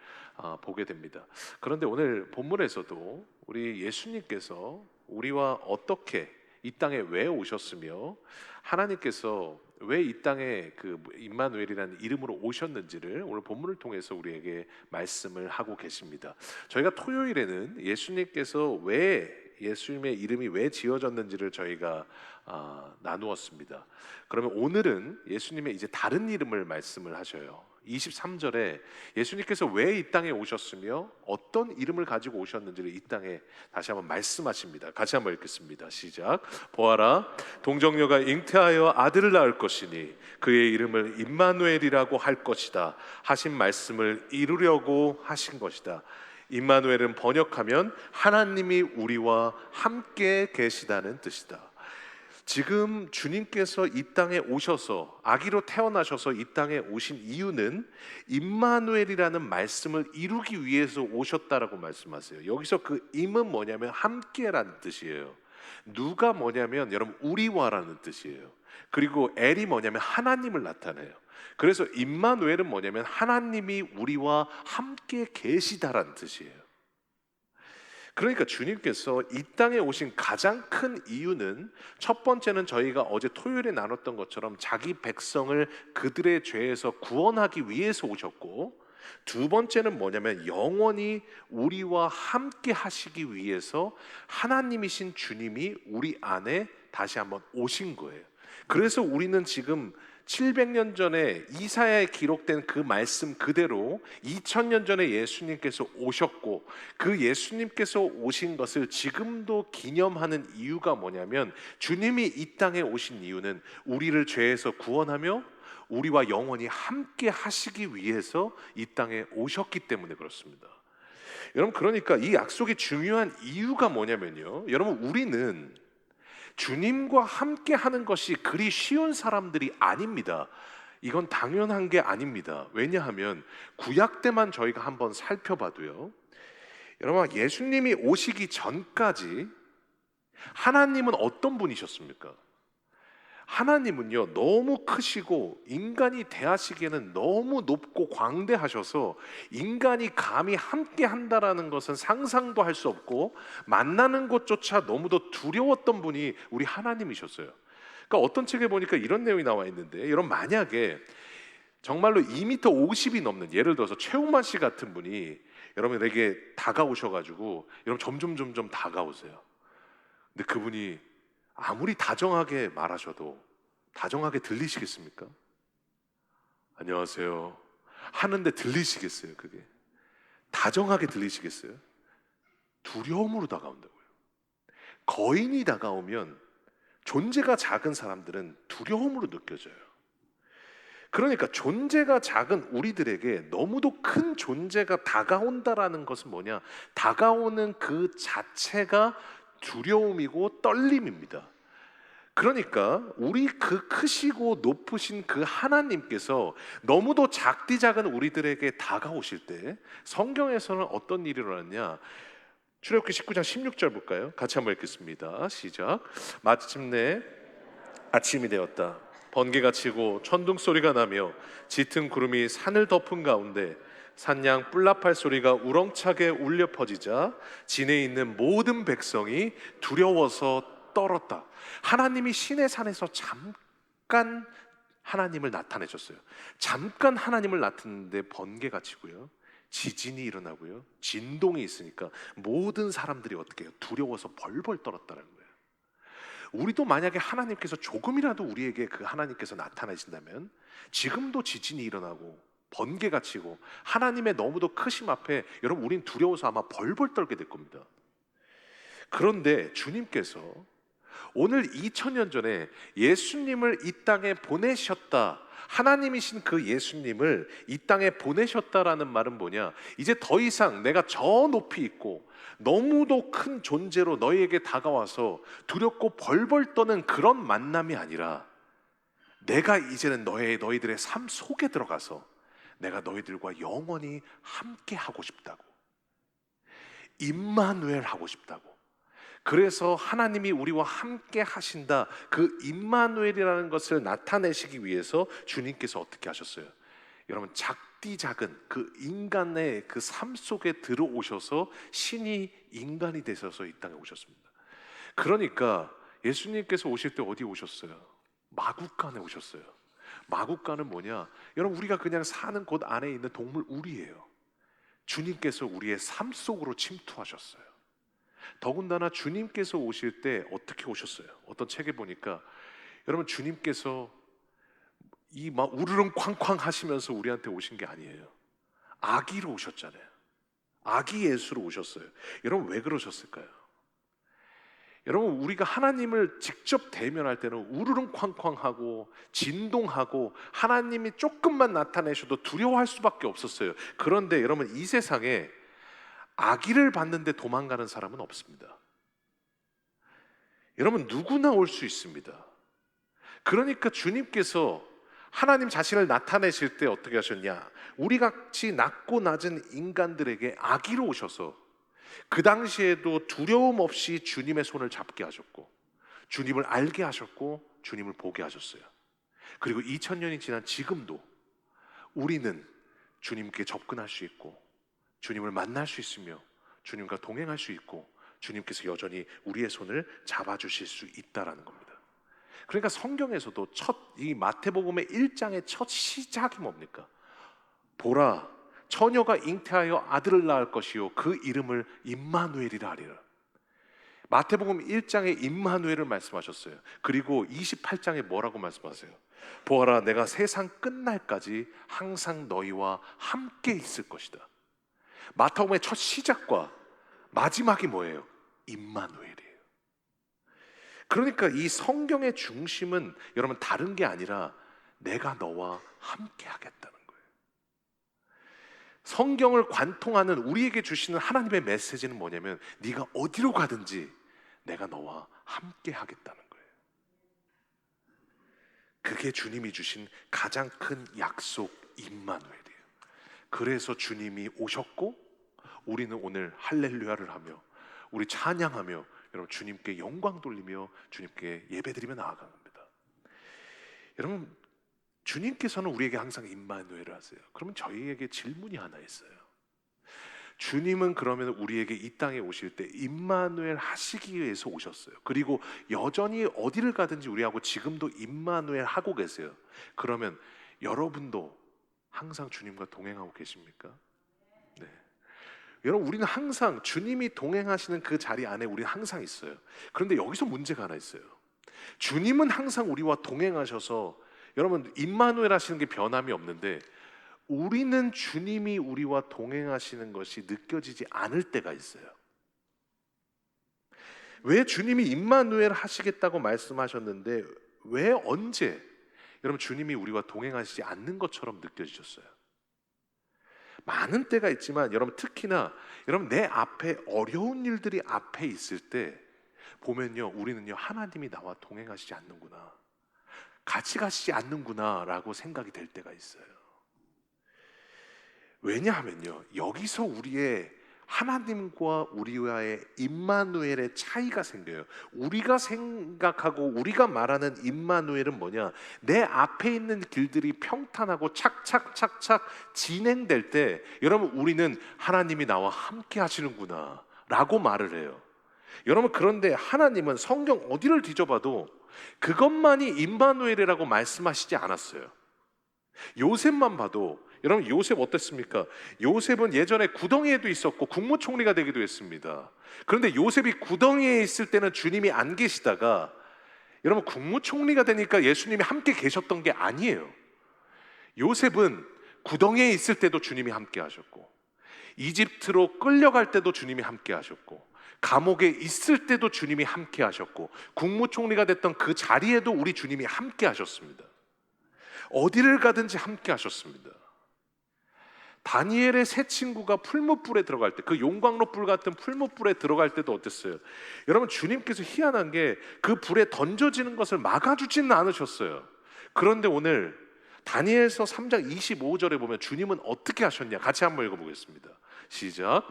보게 됩니다. 그런데 오늘 본문에서도 우리 예수님께서 우리와 어떻게 이 땅에 왜 오셨으며 하나님께서 왜 이 땅에 그 임마누엘이라는 이름으로 오셨는지를 오늘 본문을 통해서 우리에게 말씀을 하고 계십니다. 저희가 토요일에는 예수님께서 왜 예수님의 이름이 왜 지어졌는지를 저희가 나누었습니다. 그러면 오늘은 예수님의 이제 다른 이름을 말씀을 하셔요. 23절에 예수님께서 왜 이 땅에 오셨으며 어떤 이름을 가지고 오셨는지를 이 땅에 다시 한번 말씀하십니다. 같이 한번 읽겠습니다. 시작. 보아라, 동정녀가 잉태하여 아들을 낳을 것이니 그의 이름을 임마누엘이라고 할 것이다 하신 말씀을 이루려고 하신 것이다. 임마누엘은 번역하면 하나님이 우리와 함께 계시다는 뜻이다. 지금 주님께서 이 땅에 오셔서 아기로 태어나셔서 이 땅에 오신 이유는 임마누엘이라는 말씀을 이루기 위해서 오셨다라고 말씀하세요. 여기서 그 임은 뭐냐면 함께라는 뜻이에요. 누가 뭐냐면 여러분 우리와라는 뜻이에요. 그리고 엘이 뭐냐면 하나님을 나타내요. 그래서 임마누엘은 뭐냐면 하나님이 우리와 함께 계시다라는 뜻이에요. 그러니까 주님께서 이 땅에 오신 가장 큰 이유는 첫 번째는 저희가 어제 토요일에 나눴던 것처럼 자기 백성을 그들의 죄에서 구원하기 위해서 오셨고, 두 번째는 뭐냐면 영원히 우리와 함께 하시기 위해서 하나님이신 주님이 우리 안에 다시 한번 오신 거예요. 그래서 우리는 지금 700년 전에 이사야에 기록된 그 말씀 그대로 2000년 전에 예수님께서 오셨고, 그 예수님께서 오신 것을 지금도 기념하는 이유가 뭐냐면 주님이 이 땅에 오신 이유는 우리를 죄에서 구원하며 우리와 영원히 함께 하시기 위해서 이 땅에 오셨기 때문에 그렇습니다. 여러분, 그러니까 이 약속이 중요한 이유가 뭐냐면요, 여러분, 우리는 주님과 함께 하는 것이 그리 쉬운 사람들이 아닙니다. 이건 당연한 게 아닙니다. 왜냐하면 구약 때만 저희가 한번 살펴봐도요, 여러분, 예수님이 오시기 전까지 하나님은 어떤 분이셨습니까? 하나님은요, 너무 크시고 인간이 대하시기에는 너무 높고 광대하셔서 인간이 감히 함께 한다라는 것은 상상도 할 수 없고 만나는 것조차 너무도 두려웠던 분이 우리 하나님이셨어요. 그러니까 어떤 책에 보니까 이런 내용이 나와 있는데, 여러분, 만약에 정말로 2m 50이 넘는, 예를 들어서 최홍만 씨 같은 분이 여러분에게 다가오셔가지고 여러분 점점 다가오세요. 근데 그분이 아무리 다정하게 말하셔도 다정하게 들리시겠습니까? 안녕하세요 하는데 들리시겠어요? 그게 다정하게 들리시겠어요? 두려움으로 다가온다고요. 거인이 다가오면 존재가 작은 사람들은 두려움으로 느껴져요. 그러니까 존재가 작은 우리들에게 너무도 큰 존재가 다가온다라는 것은 뭐냐? 다가오는 그 자체가 두려움이고 떨림입니다. 그러니까 우리 그 크시고 높으신 그 하나님께서 너무도 작디 작은 우리들에게 다가오실 때 성경에서는 어떤 일이 일어났냐? 출애굽기 19장 16절 볼까요? 같이 한번 읽겠습니다. 시작. 마침내 아침이 되었다. 번개가 치고 천둥 소리가 나며 짙은 구름이 산을 덮은 가운데 산양 뿔나팔 소리가 우렁차게 울려 퍼지자 진에 있는 모든 백성이 두려워서 떨었다. 하나님이 시내 산에서 잠깐 하나님을 나타내셨어요. 잠깐 하나님을 나타냈는데 번개가 치고요, 지진이 일어나고요, 진동이 있으니까 모든 사람들이 어떻게 해요? 두려워서 벌벌 떨었다는 거예요. 우리도 만약에 하나님께서 조금이라도 우리에게 그 하나님께서 나타나신다면 지금도 지진이 일어나고 번개가 치고 하나님의 너무도 크심 앞에 여러분 우린 두려워서 아마 벌벌 떨게 될 겁니다. 그런데 주님께서 오늘 2000년 전에 예수님을 이 땅에 보내셨다, 하나님이신 그 예수님을 이 땅에 보내셨다라는 말은 뭐냐? 이제 더 이상 내가 저 높이 있고 너무도 큰 존재로 너희에게 다가와서 두렵고 벌벌 떠는 그런 만남이 아니라 내가 이제는 너희들의 삶 속에 들어가서 내가 너희들과 영원히 함께 하고 싶다고, 임마누엘 하고 싶다고. 그래서 하나님이 우리와 함께 하신다, 그 임마누엘이라는 것을 나타내시기 위해서 주님께서 어떻게 하셨어요? 여러분, 작디 작은 그 인간의 그 삶 속에 들어오셔서 신이 인간이 되셔서 이 땅에 오셨습니다. 그러니까 예수님께서 오실 때 어디 오셨어요? 마구간에 오셨어요. 마구간은 뭐냐? 여러분, 우리가 그냥 사는 곳 안에 있는 동물 우리예요. 주님께서 우리의 삶 속으로 침투하셨어요. 더군다나 주님께서 오실 때 어떻게 오셨어요? 어떤 책에 보니까 여러분, 주님께서 이 막 우르릉 쾅쾅 하시면서 우리한테 오신 게 아니에요. 아기로 오셨잖아요. 아기 예수로 오셨어요. 여러분, 왜 그러셨을까요? 여러분, 우리가 하나님을 직접 대면할 때는 우르릉 쾅쾅하고 진동하고 하나님이 조금만 나타내셔도 두려워할 수밖에 없었어요. 그런데 여러분, 이 세상에 아기를 봤는데 도망가는 사람은 없습니다. 여러분, 누구나 올 수 있습니다. 그러니까 주님께서 하나님 자신을 나타내실 때 어떻게 하셨냐? 우리 같이 낮고 낮은 인간들에게 아기로 오셔서 그 당시에도 두려움 없이 주님의 손을 잡게 하셨고 주님을 알게 하셨고 주님을 보게 하셨어요. 그리고 2000년이 지난 지금도 우리는 주님께 접근할 수 있고 주님을 만날 수 있으며 주님과 동행할 수 있고 주님께서 여전히 우리의 손을 잡아주실 수 있다라는 겁니다. 그러니까 성경에서도 이 마태복음의 1장의 첫 시작이 뭡니까? 보라, 처녀가 잉태하여 아들을 낳을 것이요 그 이름을 임마누엘이라 하리라. 마태복음 1장에 임마누엘을 말씀하셨어요. 그리고 28장에 뭐라고 말씀하세요? 보아라, 내가 세상 끝날까지 항상 너희와 함께 있을 것이다. 마태복음의 첫 시작과 마지막이 뭐예요? 임마누엘이에요. 그러니까 이 성경의 중심은 여러분 다른 게 아니라 내가 너와 함께 하겠다는 거예요. 성경을 관통하는 우리에게 주시는 하나님의 메시지는 뭐냐면 네가 어디로 가든지 내가 너와 함께 하겠다는 거예요. 그게 주님이 주신 가장 큰 약속 임마누엘이에요. 그래서 주님이 오셨고 우리는 오늘 할렐루야를 하며 우리 찬양하며 여러분 주님께 영광 돌리며 주님께 예배드리며 나아가는 겁니다. 여러분 주님께서는 우리에게 항상 임마누엘을 하세요. 그러면 저희에게 질문이 하나 있어요. 주님은 그러면 우리에게 이 땅에 오실 때 임마누엘 하시기 위해서 오셨어요. 그리고 여전히 어디를 가든지 우리하고 지금도 임마누엘 하고 계세요. 그러면 여러분도 항상 주님과 동행하고 계십니까? 네. 여러분 우리는 항상 주님이 동행하시는 그 자리 안에 우리는 항상 있어요. 그런데 여기서 문제가 하나 있어요. 주님은 항상 우리와 동행하셔서 여러분 임마누엘 하시는 게 변함이 없는데 우리는 주님이 우리와 동행하시는 것이 느껴지지 않을 때가 있어요. 왜 주님이 임마누엘 하시겠다고 말씀하셨는데 왜 언제 여러분 주님이 우리와 동행하시지 않는 것처럼 느껴지셨어요? 많은 때가 있지만 여러분 특히나 여러분 내 앞에 어려운 일들이 앞에 있을 때 보면요 우리는요 하나님이 나와 동행하시지 않는구나, 같이 가시지 않는구나 라고 생각이 될 때가 있어요. 왜냐하면요 여기서 우리의 하나님과 우리와의 임마누엘의 차이가 생겨요. 우리가 생각하고 우리가 말하는 임마누엘은 뭐냐, 내 앞에 있는 길들이 평탄하고 착착착착 진행될 때 여러분 우리는 하나님이 나와 함께 하시는구나 라고 말을 해요. 여러분 그런데 하나님은 성경 어디를 뒤져봐도 그것만이 임마누엘이라고 말씀하시지 않았어요. 요셉만 봐도 여러분 요셉 어땠습니까? 요셉은 예전에 구덩이에도 있었고 국무총리가 되기도 했습니다. 그런데 요셉이 구덩이에 있을 때는 주님이 안 계시다가 여러분 국무총리가 되니까 예수님이 함께 계셨던 게 아니에요. 요셉은 구덩이에 있을 때도 주님이 함께 하셨고 이집트로 끌려갈 때도 주님이 함께 하셨고 감옥에 있을 때도 주님이 함께 하셨고 국무총리가 됐던 그 자리에도 우리 주님이 함께 하셨습니다. 어디를 가든지 함께 하셨습니다. 다니엘의 세 친구가 풀무불에 들어갈 때, 그 용광로 불 같은 풀무불에 들어갈 때도 어땠어요? 여러분 주님께서 희한한 게 그 불에 던져지는 것을 막아주지는 않으셨어요. 그런데 오늘 다니엘서 3장 25절에 보면 주님은 어떻게 하셨냐? 같이 한번 읽어보겠습니다. 시작.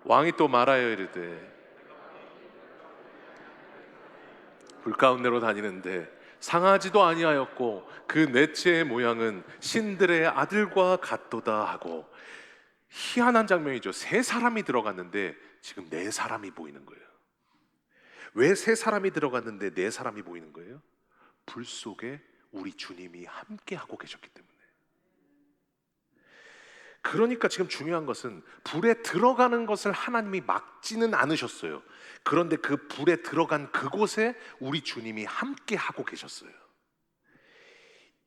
왕이 또 말하여 이르되 불 가운데로 다니는데 상하지도 아니하였고 그 넷째의 모양은 신들의 아들과 같도다 하고, 희한한 장면이죠. 세 사람이 들어갔는데 지금 네 사람이 보이는 거예요. 왜 세 사람이 들어갔는데 네 사람이 보이는 거예요? 불 속에 우리 주님이 함께 하고 계셨기 때문에. 그러니까 지금 중요한 것은 불에 들어가는 것을 하나님이 막지는 않으셨어요. 그런데 그 불에 들어간 그곳에 우리 주님이 함께 하고 계셨어요.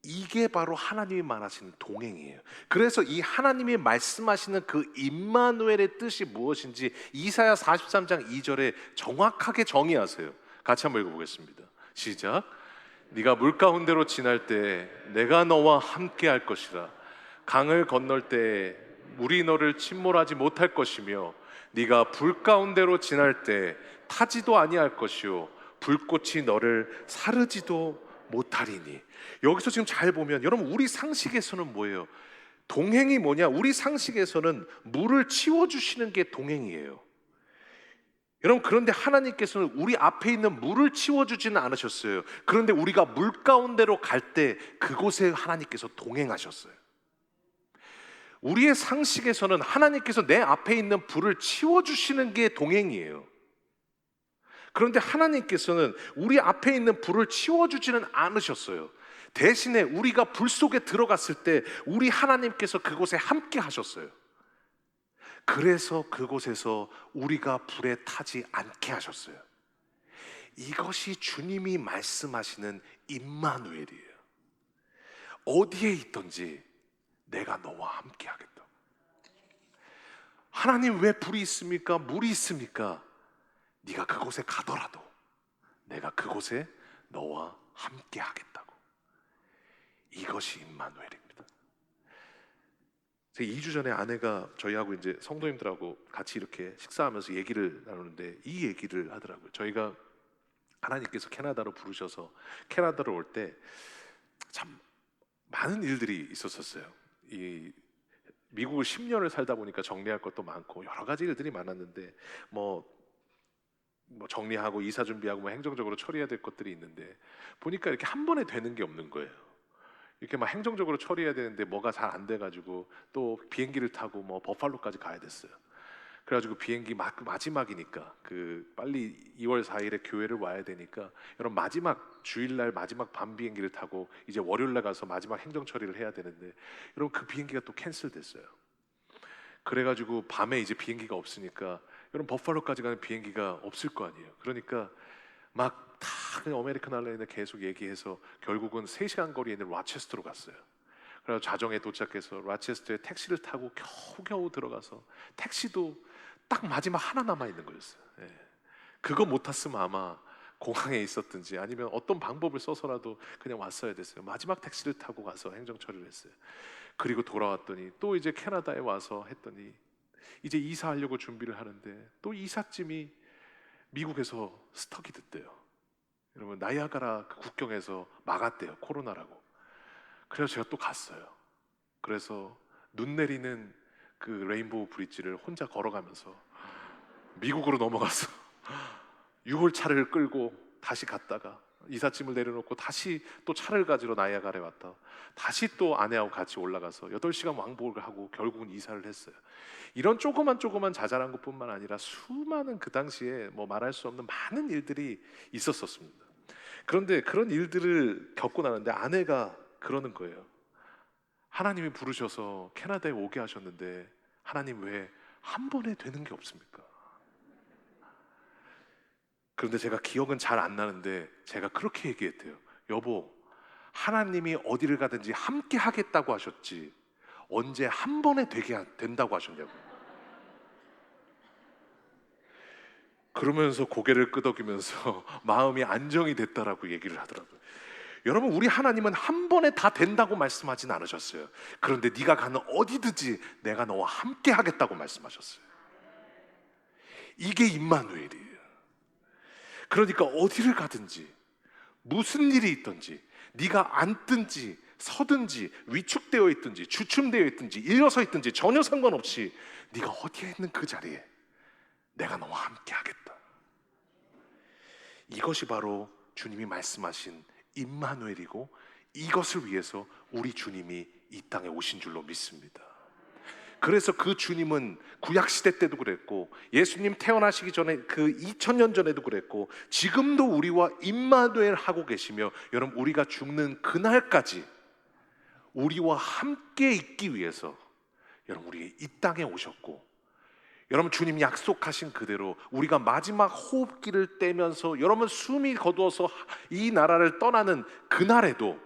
이게 바로 하나님이 말하시는 동행이에요. 그래서 이 하나님이 말씀하시는 그 임마누엘의 뜻이 무엇인지 이사야 43장 2절에 정확하게 정의하세요. 같이 한번 읽어보겠습니다. 시작. 네가 물 가운데로 지날 때 내가 너와 함께 할 것이라. 강을 건널 때 물이 너를 침몰하지 못할 것이며 네가 불 가운데로 지날 때 타지도 아니할 것이요 불꽃이 너를 사르지도 못하리니. 여기서 지금 잘 보면 여러분 우리 상식에서는 뭐예요? 동행이 뭐냐? 우리 상식에서는 물을 치워주시는 게 동행이에요. 여러분 그런데 하나님께서는 우리 앞에 있는 물을 치워주지는 않으셨어요. 그런데 우리가 물 가운데로 갈 때 그곳에 하나님께서 동행하셨어요. 우리의 상식에서는 하나님께서 내 앞에 있는 불을 치워주시는 게 동행이에요. 그런데 하나님께서는 우리 앞에 있는 불을 치워주지는 않으셨어요. 대신에 우리가 불 속에 들어갔을 때 우리 하나님께서 그곳에 함께 하셨어요. 그래서 그곳에서 우리가 불에 타지 않게 하셨어요. 이것이 주님이 말씀하시는 임마누엘이에요. 어디에 있든지 내가 너와 함께 하겠다. 하나님 왜 불이 있습니까? 물이 있습니까? 네가 그곳에 가더라도 내가 그곳에 너와 함께 하겠다고. 이것이 임마누엘입니다. 제가 2주 전에 아내가 저희하고 이제 성도님들하고 같이 이렇게 식사하면서 얘기를 나누는데 이 얘기를 하더라고요. 저희가 하나님께서 캐나다로 부르셔서 캐나다로 올 때 참 많은 일들이 있었었어요. 이 미국을 10년을 살다 보니까 정리할 것도 많고 여러 가지 일들이 많았는데 뭐 정리하고 이사 준비하고 뭐 행정적으로 처리해야 될 것들이 있는데 보니까 이렇게 한 번에 되는 게 없는 거예요. 이렇게 막 행정적으로 처리해야 되는데 뭐가 잘 안 돼가지고 또 비행기를 타고 뭐 버팔로까지 가야 됐어요. 그래가지고 비행기 마지막이니까 그 빨리 2월 4일에 교회를 와야 되니까 여러분 마지막 주일날 마지막 밤 비행기를 타고 이제 월요일날 가서 마지막 행정 처리를 해야 되는데 여러분 그 비행기가 또 캔슬됐어요. 그래가지고 밤에 이제 비행기가 없으니까 여러분 버팔로까지 가는 비행기가 없을 거 아니에요. 그러니까 막 다 그냥 아메리칸 에어라인에 계속 얘기해서 결국은 3시간 거리에 있는 라체스터로 갔어요. 그래서 자정에 도착해서 라체스터에 택시를 타고 겨우겨우 들어가서 택시도 딱 마지막 하나 남아 있는 거였어요. 예. 그거 못 탔으면 아마 공항에 있었든지 아니면 어떤 방법을 써서라도 그냥 왔어야 됐어요. 마지막 택시를 타고 가서 행정 처리를 했어요. 그리고 돌아왔더니 또 이제 캐나다에 와서 했더니 이제 이사하려고 준비를 하는데 또 이삿짐이 미국에서 스톡이 됐대요. 여러분 나이아가라 그 국경에서 막았대요. 코로나라고. 그래서 제가 또 갔어요. 그래서 눈 내리는 그 레인보우 브릿지를 혼자 걸어가면서 미국으로 넘어가서 6월 차를 끌고 다시 갔다가 이삿짐을 내려놓고 다시 또 차를 가지러 나이아가라에 왔다. 다시 또 아내하고 같이 올라가서 8시간 왕복을 하고 결국은 이사를 했어요. 이런 조그만 자잘한 것뿐만 아니라 수많은 그 당시에 뭐 말할 수 없는 많은 일들이 있었었습니다. 그런데 그런 일들을 겪고 나는데 아내가 그러는 거예요. 하나님이 부르셔서 캐나다에 오게 하셨는데 하나님 왜 한 번에 되는 게 없습니까? 그런데 제가 기억은 잘 안 나는데 제가 그렇게 얘기했대요. 여보, 하나님이 어디를 가든지 함께 하겠다고 하셨지 언제 한 번에 된다고 하셨냐고. 그러면서 고개를 끄덕이면서 마음이 안정이 됐다라고 얘기를 하더라고요. 여러분 우리 하나님은 한 번에 다 된다고 말씀하진 않으셨어요. 그런데 네가 가는 어디든지 내가 너와 함께 하겠다고 말씀하셨어요. 이게 임마누엘이에요. 그러니까 어디를 가든지 무슨 일이 있든지 네가 앉든지 서든지 위축되어 있든지 주춤되어 있든지 일어서 있든지 전혀 상관없이 네가 어디에 있는 그 자리에 내가 너와 함께 하겠다. 이것이 바로 주님이 말씀하신 임마누엘이고 이것을 위해서 우리 주님이 이 땅에 오신 줄로 믿습니다. 그래서 그 주님은 구약시대 때도 그랬고 예수님 태어나시기 전에 그 2000년 전에도 그랬고 지금도 우리와 임마누엘 하고 계시며 여러분 우리가 죽는 그날까지 우리와 함께 있기 위해서 여러분 우리 이 땅에 오셨고 여러분 주님 약속하신 그대로 우리가 마지막 호흡기를 떼면서 여러분 숨이 거두어서 이 나라를 떠나는 그날에도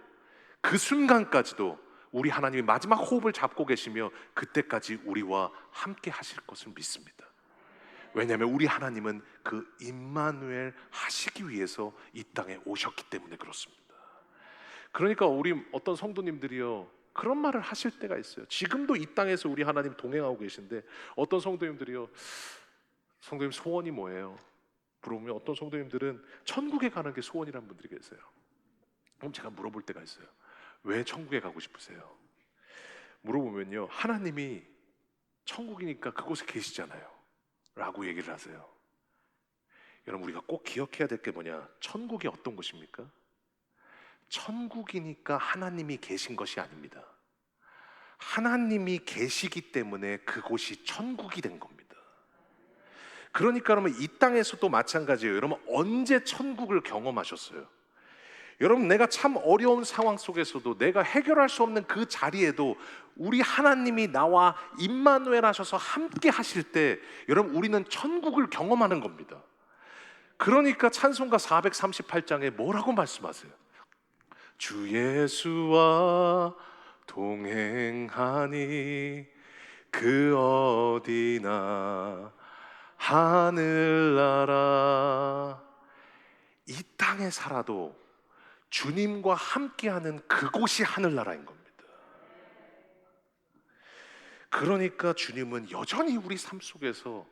그 순간까지도 우리 하나님이 마지막 호흡을 잡고 계시며 그때까지 우리와 함께 하실 것을 믿습니다. 왜냐하면 우리 하나님은 그 임마누엘 하시기 위해서 이 땅에 오셨기 때문에 그렇습니다. 그러니까 우리 어떤 성도님들이요 그런 말을 하실 때가 있어요. 지금도 이 땅에서 우리 하나님 동행하고 계신데 어떤 성도님들이요 성도님 소원이 뭐예요? 물어보면 어떤 성도님들은 천국에 가는 게 소원이라는 분들이 계세요. 그럼 제가 물어볼 때가 있어요. 왜 천국에 가고 싶으세요? 물어보면요 하나님이 천국이니까 그곳에 계시잖아요 라고 얘기를 하세요. 여러분 우리가 꼭 기억해야 될 게 뭐냐, 천국이 어떤 곳입니까? 천국이니까 하나님이 계신 것이 아닙니다. 하나님이 계시기 때문에 그곳이 천국이 된 겁니다. 그러니까 여러분 이 땅에서도 마찬가지예요. 여러분 언제 천국을 경험하셨어요? 여러분 내가 참 어려운 상황 속에서도 내가 해결할 수 없는 그 자리에도 우리 하나님이 나와 임마누엘 하셔서 함께 하실 때 여러분 우리는 천국을 경험하는 겁니다. 그러니까 찬송가 438장에 뭐라고 말씀하세요? 주 예수와 동행하니 그 어디나 하늘나라. 이 땅에 살아도 주님과 함께하는 그곳이 하늘나라인 겁니다. 그러니까 주님은 여전히 우리 삶 속에서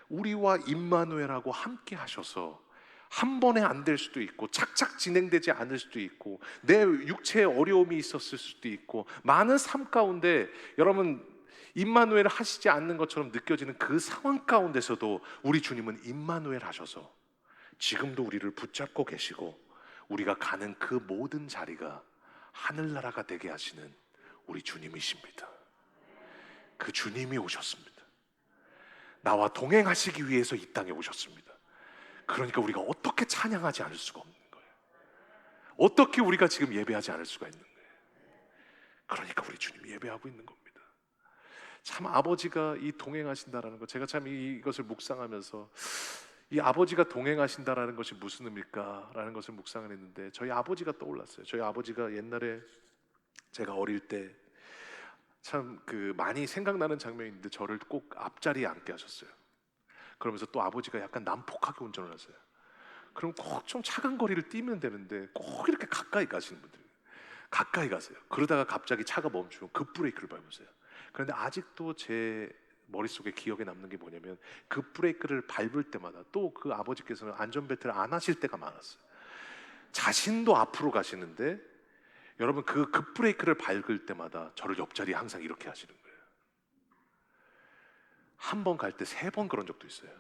우리와 임마누엘하고 함께 하셔서 한 번에 안 될 수도 있고 착착 진행되지 않을 수도 있고 내 육체에 어려움이 있었을 수도 있고 많은 삶 가운데 여러분 임마누엘 하시지 않는 것처럼 느껴지는 그 상황 가운데서도 우리 주님은 임마누엘 하셔서 지금도 우리를 붙잡고 계시고 우리가 가는 그 모든 자리가 하늘나라가 되게 하시는 우리 주님이십니다. 그 주님이 오셨습니다. 나와 동행하시기 위해서 이 땅에 오셨습니다. 그러니까 우리가 어떻게 찬양하지 않을 수가 없는 거예요. 어떻게 우리가 지금 예배하지 않을 수가 있는 거예요. 그러니까 우리 주님이 예배하고 있는 겁니다. 참 아버지가 이 동행하신다라는 것, 제가 참 이것을 묵상하면서 이 아버지가 동행하신다라는 것이 무슨 의미일까라는 것을 묵상을 했는데 저희 아버지가 떠올랐어요. 저희 아버지가 옛날에 제가 어릴 때 참 많이 생각나는 장면이 있는데 저를 꼭 앞자리에 앉게 하셨어요. 그러면서 또 아버지가 약간 난폭하게 운전을 하세요. 그럼 꼭 좀 차간 거리를 뛰면 되는데 꼭 이렇게 가까이 가시는 분들, 가까이 가세요. 그러다가 갑자기 차가 멈추면 급브레이크를 밟으세요. 그런데 아직도 제 머릿속에 기억에 남는 게 뭐냐면 급브레이크를 밟을 때마다 또 그 아버지께서는 안전벨트를 안 하실 때가 많았어요. 자신도 앞으로 가시는데 여러분 그 급브레이크를 밟을 때마다 저를 옆자리에 항상 이렇게 하시는 거예요. 한 번 갈 때 3번 그런 적도 있어요.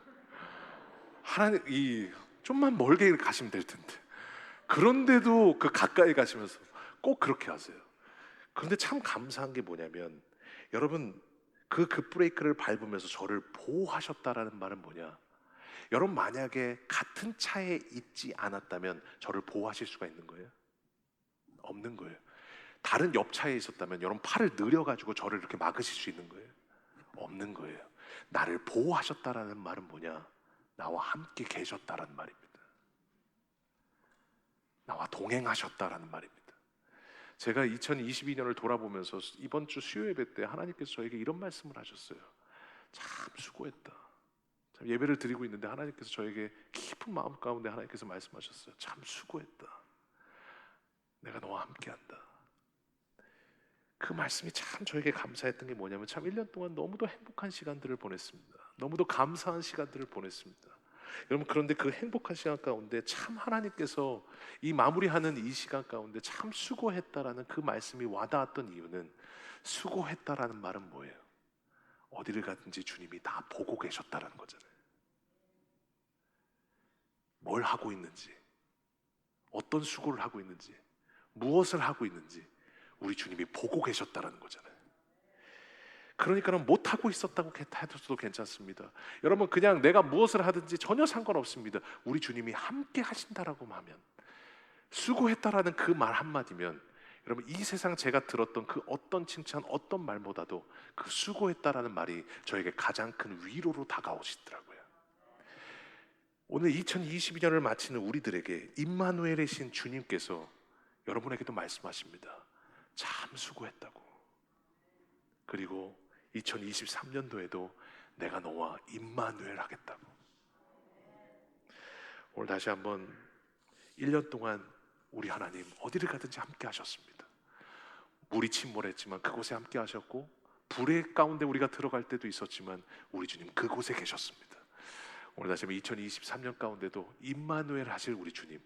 하나님, 좀만 멀게 가시면 될 텐데. 그런데도 그 가까이 가시면서 꼭 그렇게 하세요. 그런데 참 감사한 게 뭐냐면 여러분 그 급브레이크를 밟으면서 저를 보호하셨다라는 말은 뭐냐? 여러분 만약에 같은 차에 있지 않았다면 저를 보호하실 수가 있는 거예요? 없는 거예요. 다른 옆차에 있었다면 여러분 팔을 늘여가지고 저를 이렇게 막으실 수 있는 거예요? 없는 거예요. 나를 보호하셨다라는 말은 뭐냐? 나와 함께 계셨다라는 말입니다. 나와 동행하셨다라는 말입니다. 제가 2022년을 돌아보면서 이번 주 수요 예배 때 하나님께서 저에게 이런 말씀을 하셨어요. 참 수고했다. 참 예배를 드리고 있는데 하나님께서 저에게 깊은 마음 가운데 하나님께서 말씀하셨어요. 참 수고했다. 내가 너와 함께한다. 그 말씀이 참 저에게 감사했던 게 뭐냐면 참 1년 동안 너무도 행복한 시간들을 보냈습니다. 너무도 감사한 시간들을 보냈습니다. 여러분 그런데 그 행복한 시간 가운데 참 하나님께서 이 마무리하는 이 시간 가운데 참 수고했다라는 그 말씀이 와닿았던 이유는 수고했다라는 말은 뭐예요? 어디를 가든지 주님이 다 보고 계셨다라는 거잖아요. 뭘 하고 있는지, 어떤 수고를 하고 있는지, 무엇을 하고 있는지 우리 주님이 보고 계셨다라는 거잖아요. 그러니까는 못하고 있었다고 해도 괜찮습니다. 여러분 그냥 내가 무엇을 하든지 전혀 상관없습니다. 우리 주님이 함께 하신다라고 하면, 수고했다라는 그 말 한마디면 여러분 이 세상 제가 들었던 그 어떤 칭찬 어떤 말보다도 그 수고했다라는 말이 저에게 가장 큰 위로로 다가오시더라고요. 오늘 2022년을 마치는 우리들에게 임마누엘이신 주님께서 여러분에게도 말씀하십니다. 참 수고했다고. 그리고 2023년도에도 내가 너와 임마누엘 하겠다고. 오늘 다시 한번 1년 동안 우리 하나님 어디를 가든지 함께 하셨습니다. 물이 침몰했지만 그곳에 함께 하셨고, 불의 가운데 우리가 들어갈 때도 있었지만 우리 주님 그곳에 계셨습니다. 오늘 다시 한번 2023년 가운데도 임마누엘 하실 우리 주님,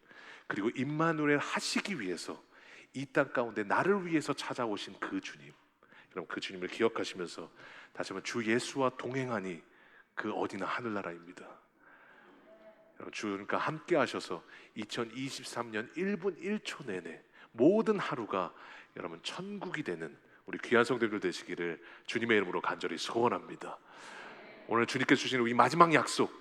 그리고 임마누엘 하시기 위해서 이 땅 가운데 나를 위해서 찾아오신 그 주님, 여러분 그 주님을 기억하시면서 다시 한번 주 예수와 동행하니 그 어디나 하늘나라입니다. 여러분 주님과 함께 하셔서 2023년 1분 1초 내내 모든 하루가 여러분 천국이 되는 우리 귀한 성도들 되시기를 주님의 이름으로 간절히 소원합니다. 오늘 주님께서 주시는 이 마지막 약속,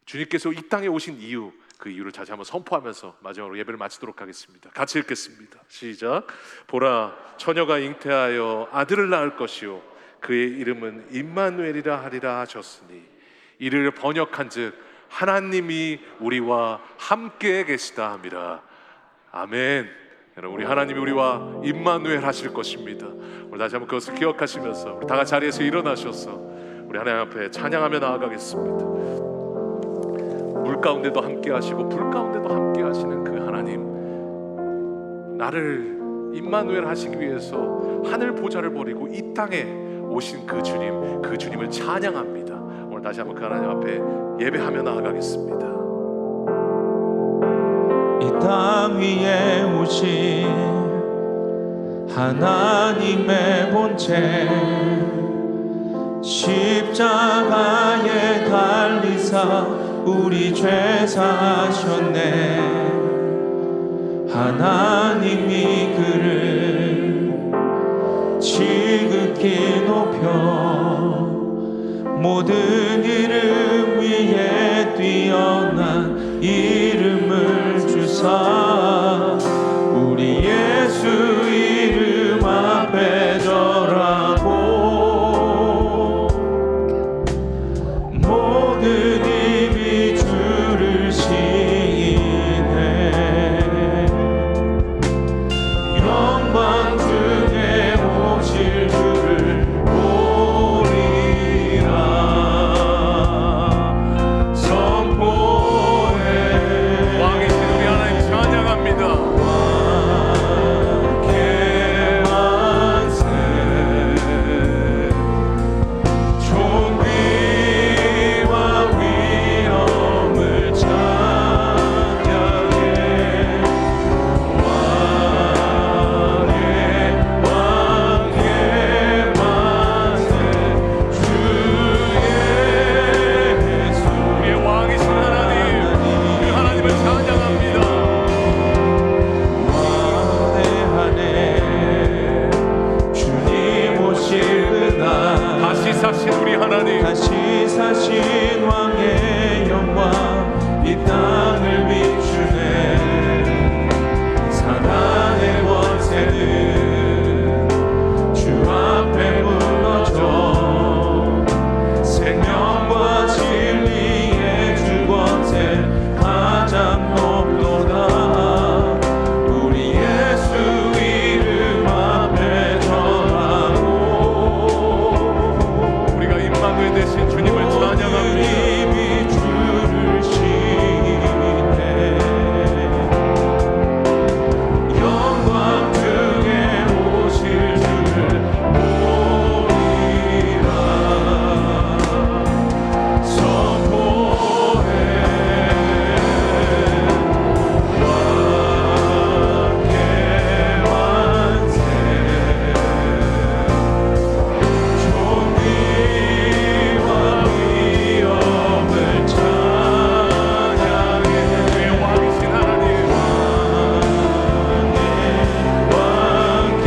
주님께서 이 땅에 오신 이유, 그 이유를 다시 한번 선포하면서 마지막으로 예배를 마치도록 하겠습니다. 같이 읽겠습니다. 시작. 보라, 처녀가 잉태하여 아들을 낳을 것이요 그의 이름은 임마누엘이라 하리라 하셨으니, 이를 번역한즉 하나님이 우리와 함께 계시다 함이라. 아멘. 여러분 우리 하나님이 우리와 임마누엘 하실 것입니다. 우리 다시 한번 그것을 기억하시면서 우리 다 같이 자리에서 일어나셔서 우리 하나님 앞에 찬양하며 나아가겠습니다. 물 가운데도 함께 하시고 불 가운데도 함께 하시는 그 하나님, 나를 임마누엘 하시기 위해서 하늘 보좌를 버리고 이 땅에 오신 그 주님, 그 주님을 찬양합니다. 오늘 다시 한번 그 하나님 앞에 예배하며 나아가겠습니다. 이 땅 위에 오신 하나님의 본체 십자가에 달리사 우리 죄 사하셨네. 하나님이 그를 지극히 높여 모든 이름 위에 뛰어난 이름을 주사 우리 예수 이름 앞에 절하고 모든 입이 주를 시인해. 영광 중에 오실 주를 보리라 선포해. 왕이신 우리 하나님 찬양합니다. 사신 우리 하나님, 다시 사신 왕의 영광 이 땅을 비추네. 사단의 권세는 주 앞에 무너져 생명과 진리의 주 권세 가장 높도다. 우리 예수 이름 앞에 전하고 대신 주님을 찬양합니다. 이미 주를 시인해. 영광 중에 오실 주를 보리라 선포해. 왕의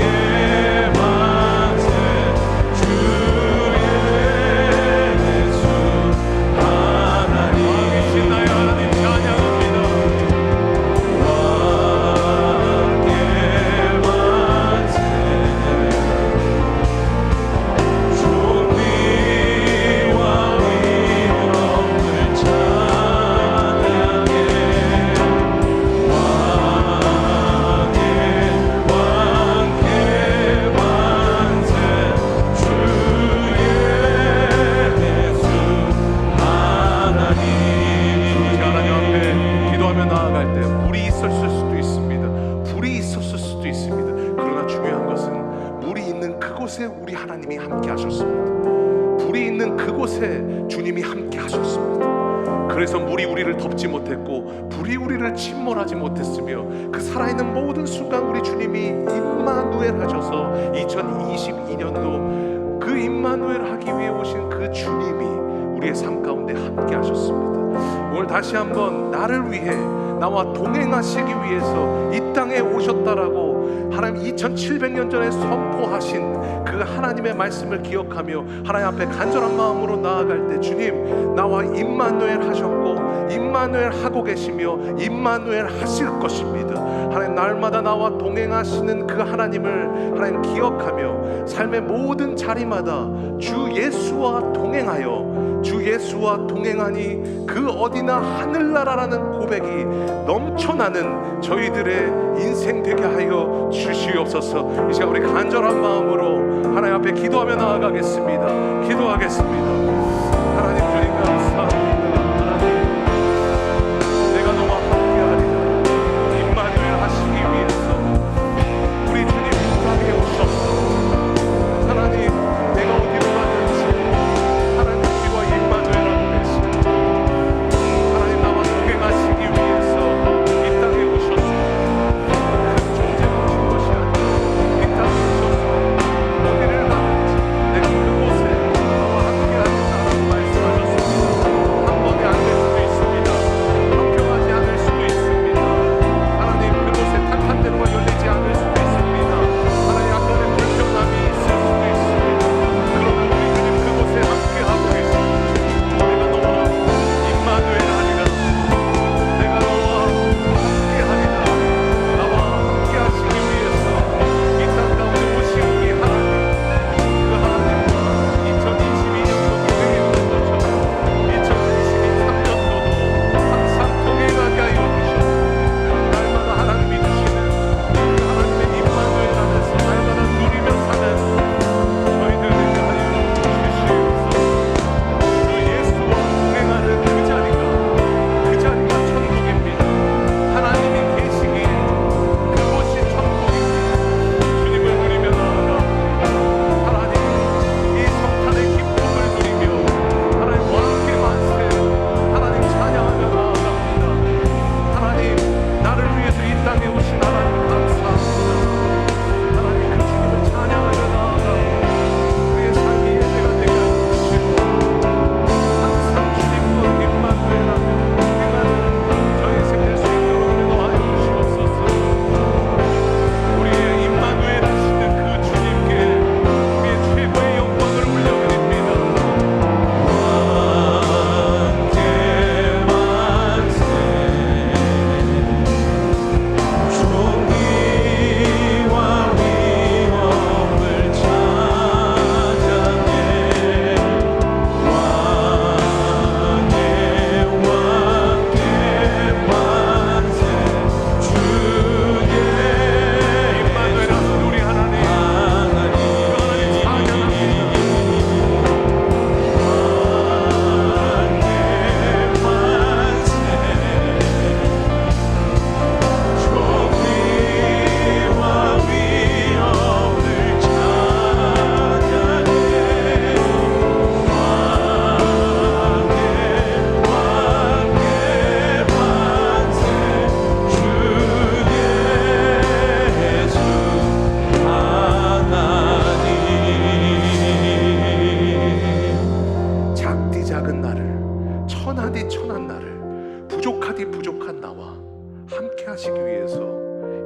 완세 우리 하나님이 함께 하셨습니다. 불이 있는 그곳에 주님이 함께 하셨습니다. 그래서 물이 우리를 덮지 못했고 불이 우리를 침몰하지 못했으며 그 살아있는 모든 순간 우리 주님이 임마누엘 하셔서 2022년도 그 임마누엘 하기 위해 오신 그 주님이 우리의 삶 가운데 함께 하셨습니다. 오늘 다시 한번 나를 위해 나와 동행하시기 위해서 이 땅에 오셨다라고 하나님 2700년 전에 선포하신 그 하나님의 말씀을 기억하며 하나님 앞에 간절한 마음으로 나아갈 때 주님 나와 임마누엘 하셨고 임마누엘 하고 계시며 임마누엘 하실 것입니다. 하나님 날마다 나와 동행하시는 그 하나님을 하나님 기억하며 삶의 모든 자리마다 주 예수와 동행하여 주 예수와 동행하니 그 어디나 하늘나라라는 고백이 넘쳐나는 저희들의 인생 되게 하여 주시옵소서. 이 시간 우리 간절한 마음으로 하나님 앞에 기도하며 나아가겠습니다. 기도하겠습니다. 하나님 주님 감사합니다. 하나님 내가 너와 함께하리라. 임마누엘 하시기 위해서 우리 주님 이 땅에 오셨소. 하나님 내가 어디로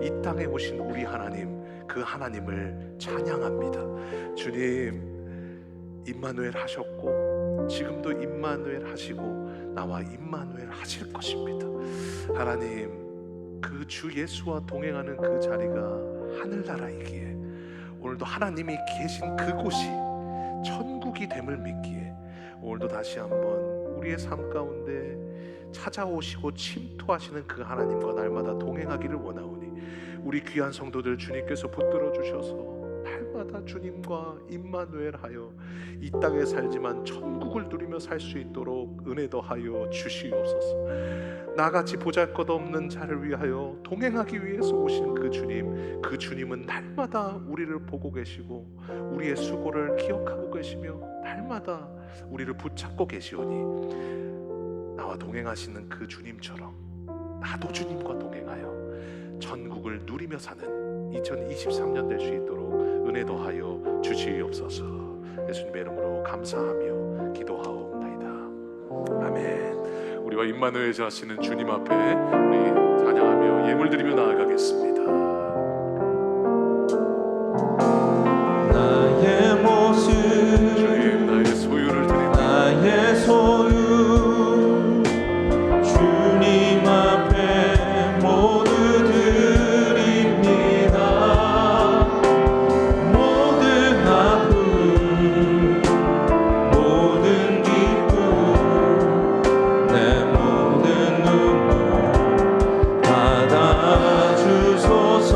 이 땅에 오신 우리 하나님, 그 하나님을 찬양합니다. 주님, 임마누엘 하셨고 지금도 임마누엘 하시고 나와 임마누엘 하실 것입니다. 하나님, 그 주 예수와 동행하는 그 자리가 하늘나라이기에 오늘도 하나님이 계신 그곳이 천국이 됨을 믿기에 오늘도 다시 한번 우리의 삶 가운데 찾아오시고 침투하시는 그 하나님과 날마다 동행하기를 원하오니 우리 귀한 성도들 주님께서 붙들어 주셔서 날마다 주님과 임마누엘 하여 이 땅에 살지만 천국을 누리며 살 수 있도록 은혜 더하여 주시옵소서. 나같이 보잘것없는 자를 위하여 동행하기 위해서 오신 그 주님, 그 주님은 날마다 우리를 보고 계시고 우리의 수고를 기억하고 계시며 날마다 우리를 붙잡고 계시오니 나와 동행하시는 그 주님처럼 나도 주님과 동행하여 천국을 누리며 사는 2023년 될 수 있도록 은혜 더하여 주시옵소서. 예수님의 이름으로 감사하며 기도하옵나이다. 아멘. 우리와 임마누엘 하시는 주님 앞에 우리 찬양하며 예물 드리며 나아가겠습니다. 나의 모습 주님, 나의 소유를 드립니다. 나의 소유 주님 앞에 모두 드립니다. 모든 아픔 모든 기쁨 내 모든 눈물 받아주소서.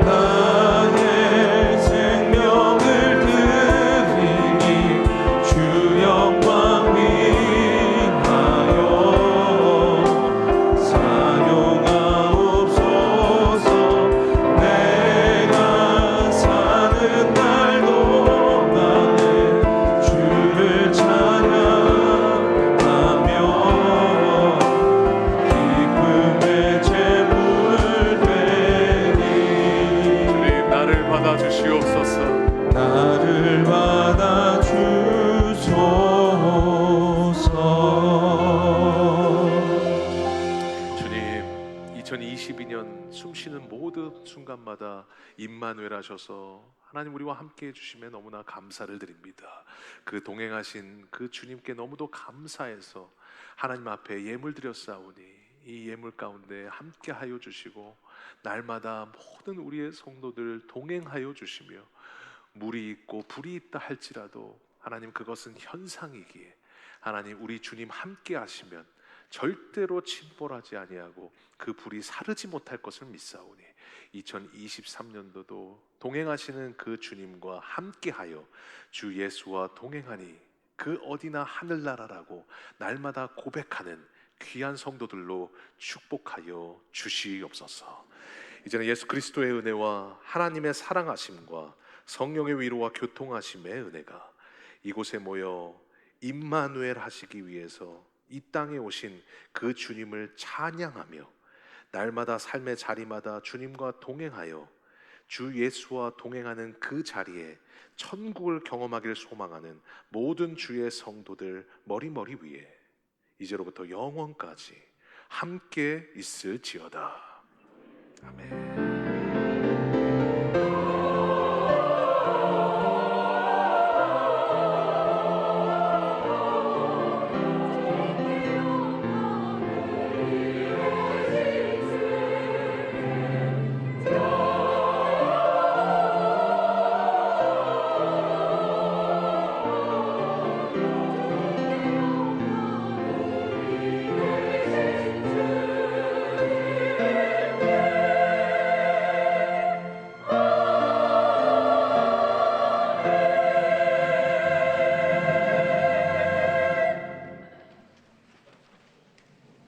나의 생명을 드리니 주 영광 위하여 사용하옵소서. 내가 사는 날도 나의 주를 찬양하며 기쁨의 제물 되니 주님, 나를 받아 주시옵소서. 나를 받아 주소서. 주님, 2022년 숨쉬는 모든 순간마다 임마누엘 하셔서 하나님 우리와 함께 해주심에 너무나 감사를 드립니다. 그 동행하신 그 주님께 너무도 감사해서 하나님 앞에 예물 드렸사오니 이 예물 가운데 함께 하여 주시고 날마다 모든 우리의 성도들 동행하여 주시며 물이 있고 불이 있다 할지라도 하나님 그것은 현상이기에 하나님 우리 주님 함께 하시면 절대로 침몰하지 아니하고 그 불이 사르지 못할 것을 믿사오니 2023년도도 동행하시는 그 주님과 함께하여 주 예수와 동행하니 그 어디나 하늘나라라고 날마다 고백하는 귀한 성도들로 축복하여 주시옵소서. 이제는 예수 그리스도의 은혜와 하나님의 사랑하심과 성령의 위로와 교통하심의 은혜가 이곳에 모여 임마누엘 하시기 위해서 이 땅에 오신 그 주님을 찬양하며 날마다 삶의 자리마다 주님과 동행하여 주 예수와 동행하는 그 자리에 천국을 경험하기를 소망하는 모든 주의 성도들 머리머리 위에 이제로부터 영원까지 함께 있을지어다. 아멘.